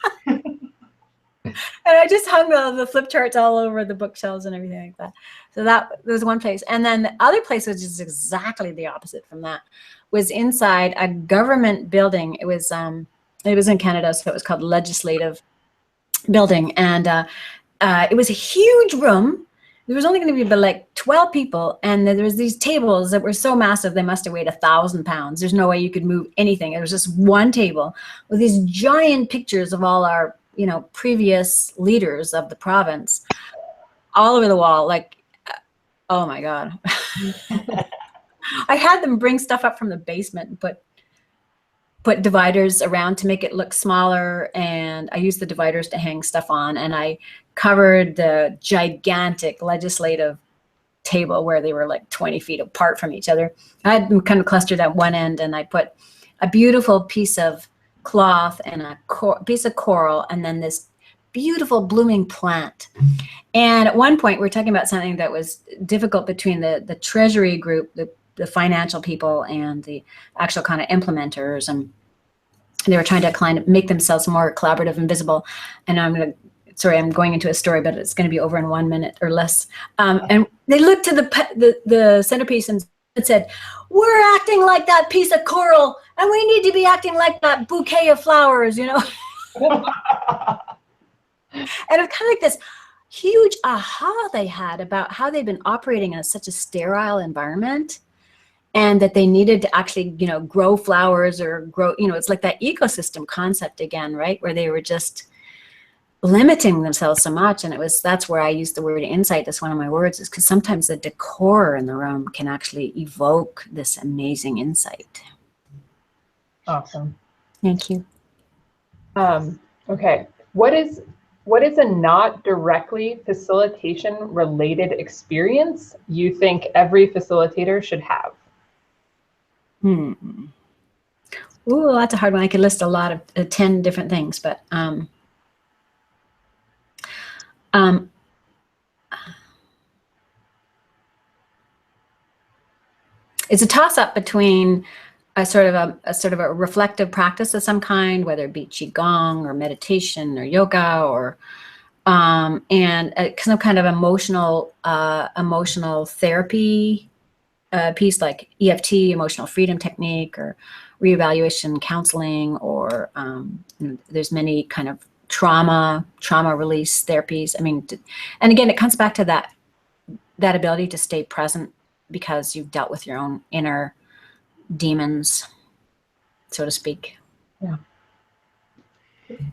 And I just hung the flip charts all over the bookshelves and everything like that. So that was one place. And then the other place, which is exactly the opposite from that, was inside a government building. It was in Canada, so it was called Legislative Building. And it was a huge room. There was only going to be about like 12 people. And there was these tables that were so massive, they must have weighed 1,000 pounds. There's no way you could move anything. It was just one table with these giant pictures of all our previous leaders of the province all over the wall. Like, oh my God. I had them bring stuff up from the basement and put dividers around to make it look smaller. And I used the dividers to hang stuff on. And I covered the gigantic legislative table where they were like 20 feet apart from each other. I had them kind of clustered at one end, and I put a beautiful piece of cloth and a piece of coral, and then this beautiful blooming plant. And at one point, we were talking about something that was difficult between the treasury group, the financial people, and the actual kind of implementers, and they were trying to kind of make themselves more collaborative and visible. And I'm going into a story, but it's going to be over in 1 minute or less. And they looked to the centerpiece and said, "We're acting like that piece of coral, and we need to be acting like that bouquet of flowers," And it's kind of like this huge aha they had about how they've been operating in such a sterile environment, and that they needed to actually, grow flowers or grow, it's like that ecosystem concept again, right? Where they were just limiting themselves so much. And that's where I used the word insight as one of my words, is because sometimes the decor in the room can actually evoke this amazing insight. Awesome. Thank you. Okay. What is a not directly facilitation related experience you think every facilitator should have? Ooh, that's a hard one. I could list a lot of 10 different things, but it's a toss-up between a sort of a reflective practice of some kind, whether it be qigong or meditation or yoga, or and some kind of emotional therapy piece like EFT, emotional freedom technique, or reevaluation counseling, or there's many kind of trauma release therapies. I mean, and again, it comes back to that ability to stay present because you've dealt with your own inner demons, so to speak. Yeah.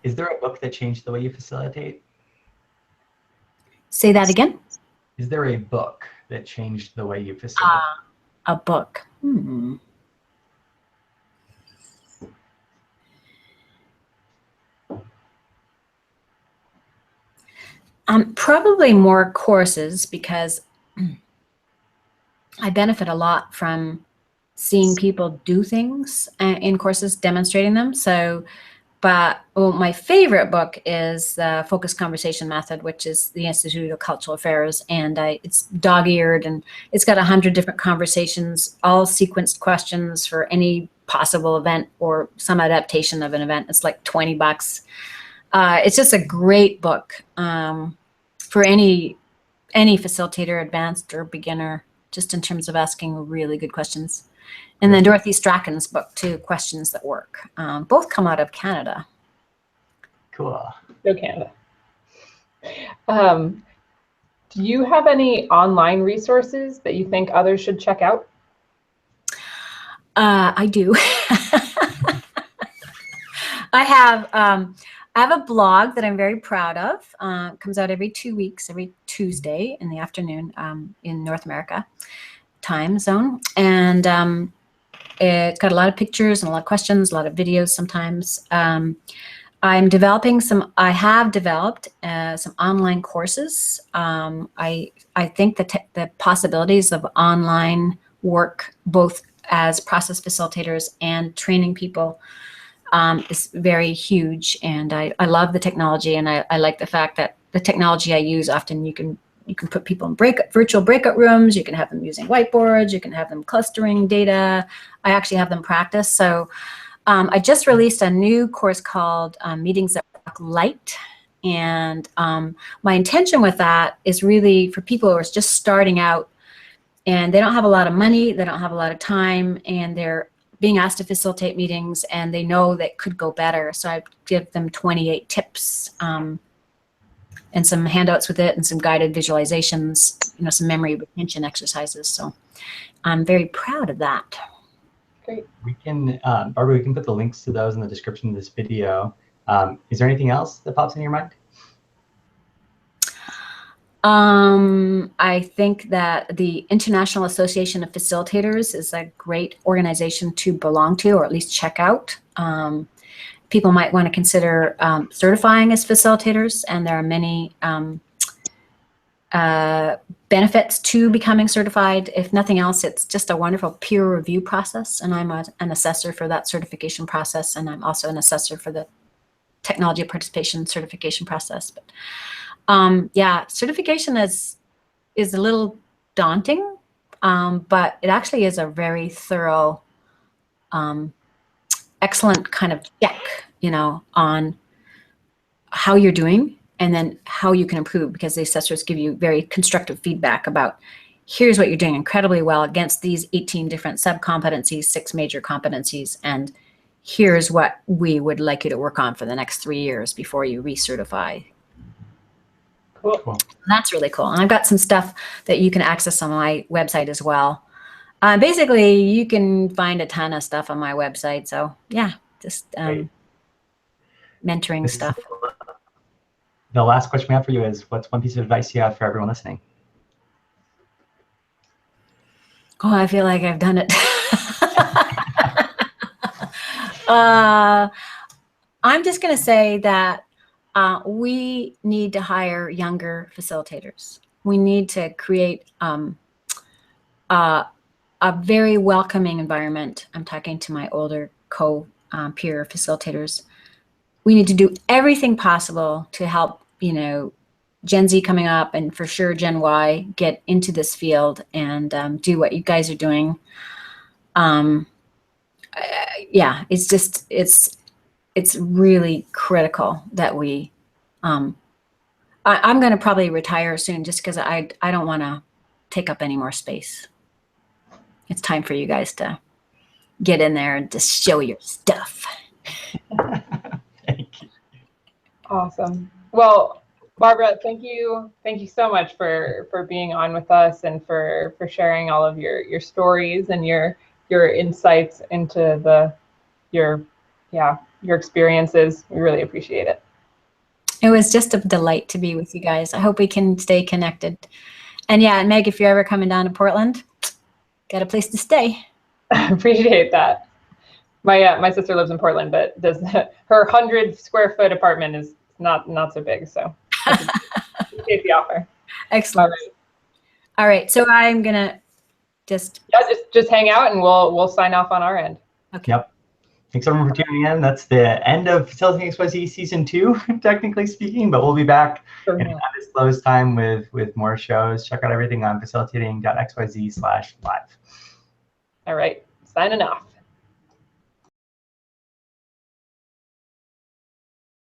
Is there a book that changed the way you facilitate? Say that again. Is there a book that changed the way you facilitate? A book. Probably more courses, because I benefit a lot from seeing people do things in courses, demonstrating them. So, but my favorite book is the Focused Conversation Method, which is the Institute of Cultural Affairs, and it's dog-eared, and it's got 100 different conversations, all sequenced questions for any possible event or some adaptation of an event. It's like $20. It's just a great book for any facilitator, advanced or beginner, just in terms of asking really good questions. And then Dorothy Strachan's book too, Questions That Work. Both come out of Canada. Cool. Go Canada. Do you have any online resources that you think others should check out? I do. I have a blog that I'm very proud of. It comes out every 2 weeks, every Tuesday in the afternoon in North America time zone. And it's got a lot of pictures and a lot of questions, a lot of videos sometimes. I have developed some online courses. I think the possibilities of online work, both as process facilitators and training people, is very huge. And I love the technology, and I like the fact that the technology I use, often you can put people in virtual breakout rooms. You can have them using whiteboards. You can have them clustering data. I actually have them practice. So I just released a new course called Meetings That Rock Light. And my intention with that is really for people who are just starting out and they don't have a lot of money, they don't have a lot of time, and they're being asked to facilitate meetings, and they know that could go better. So I give them 28 tips and some handouts with it, and some guided visualizations, some memory retention exercises. So I'm very proud of that. Great. We can, Barbara, we can put the links to those in the description of this video. Is there anything else that pops in your mind? I think that the International Association of Facilitators is a great organization to belong to, or at least check out. People might want to consider certifying as facilitators, and there are many benefits to becoming certified. If nothing else, it's just a wonderful peer review process, and I'm an assessor for that certification process, and I'm also an assessor for the technology participation certification process. But yeah, certification is a little daunting, but it actually is a very thorough, excellent kind of check, on how you're doing and then how you can improve, because the assessors give you very constructive feedback about, here's what you're doing incredibly well against these 18 different sub-competencies, 6 major competencies, and here's what we would like you to work on for the next 3 years before you recertify. Cool. That's really cool. And I've got some stuff that you can access on my website as well. Basically, you can find a ton of stuff on my website. So yeah, just mentoring stuff. The last question we have for you is, what's one piece of advice you have for everyone listening? Oh, I feel like I've done it. I'm just going to say that we need to hire younger facilitators. We need to create a very welcoming environment. I'm talking to my older peer facilitators. We need to do everything possible to help, Gen Z coming up, and for sure Gen Y, get into this field and do what you guys are doing. yeah, it's really critical that we, I'm going to probably retire soon just because I don't want to take up any more space. It's time for you guys to get in there and just show your stuff. Thank you. Awesome. Well, Barbara, thank you so much for being on with us and for sharing all of your stories and your insights into your experiences. We really appreciate it. It was just a delight to be with you guys. I hope we can stay connected. And yeah, Meg, if you're ever coming down to Portland, got a place to stay. Appreciate that. My sister lives in Portland, but her 100-square-foot apartment is not so big, so appreciate the offer. Excellent. All right, so I'm gonna just hang out and we'll sign off on our end. Okay. Yep. Thanks everyone for tuning in. That's the end of Facilitating XYZ Season 2, technically speaking, but we'll be back in an undisclosed time with more shows. Check out everything on facilitating.xyz/live. All right, signing off.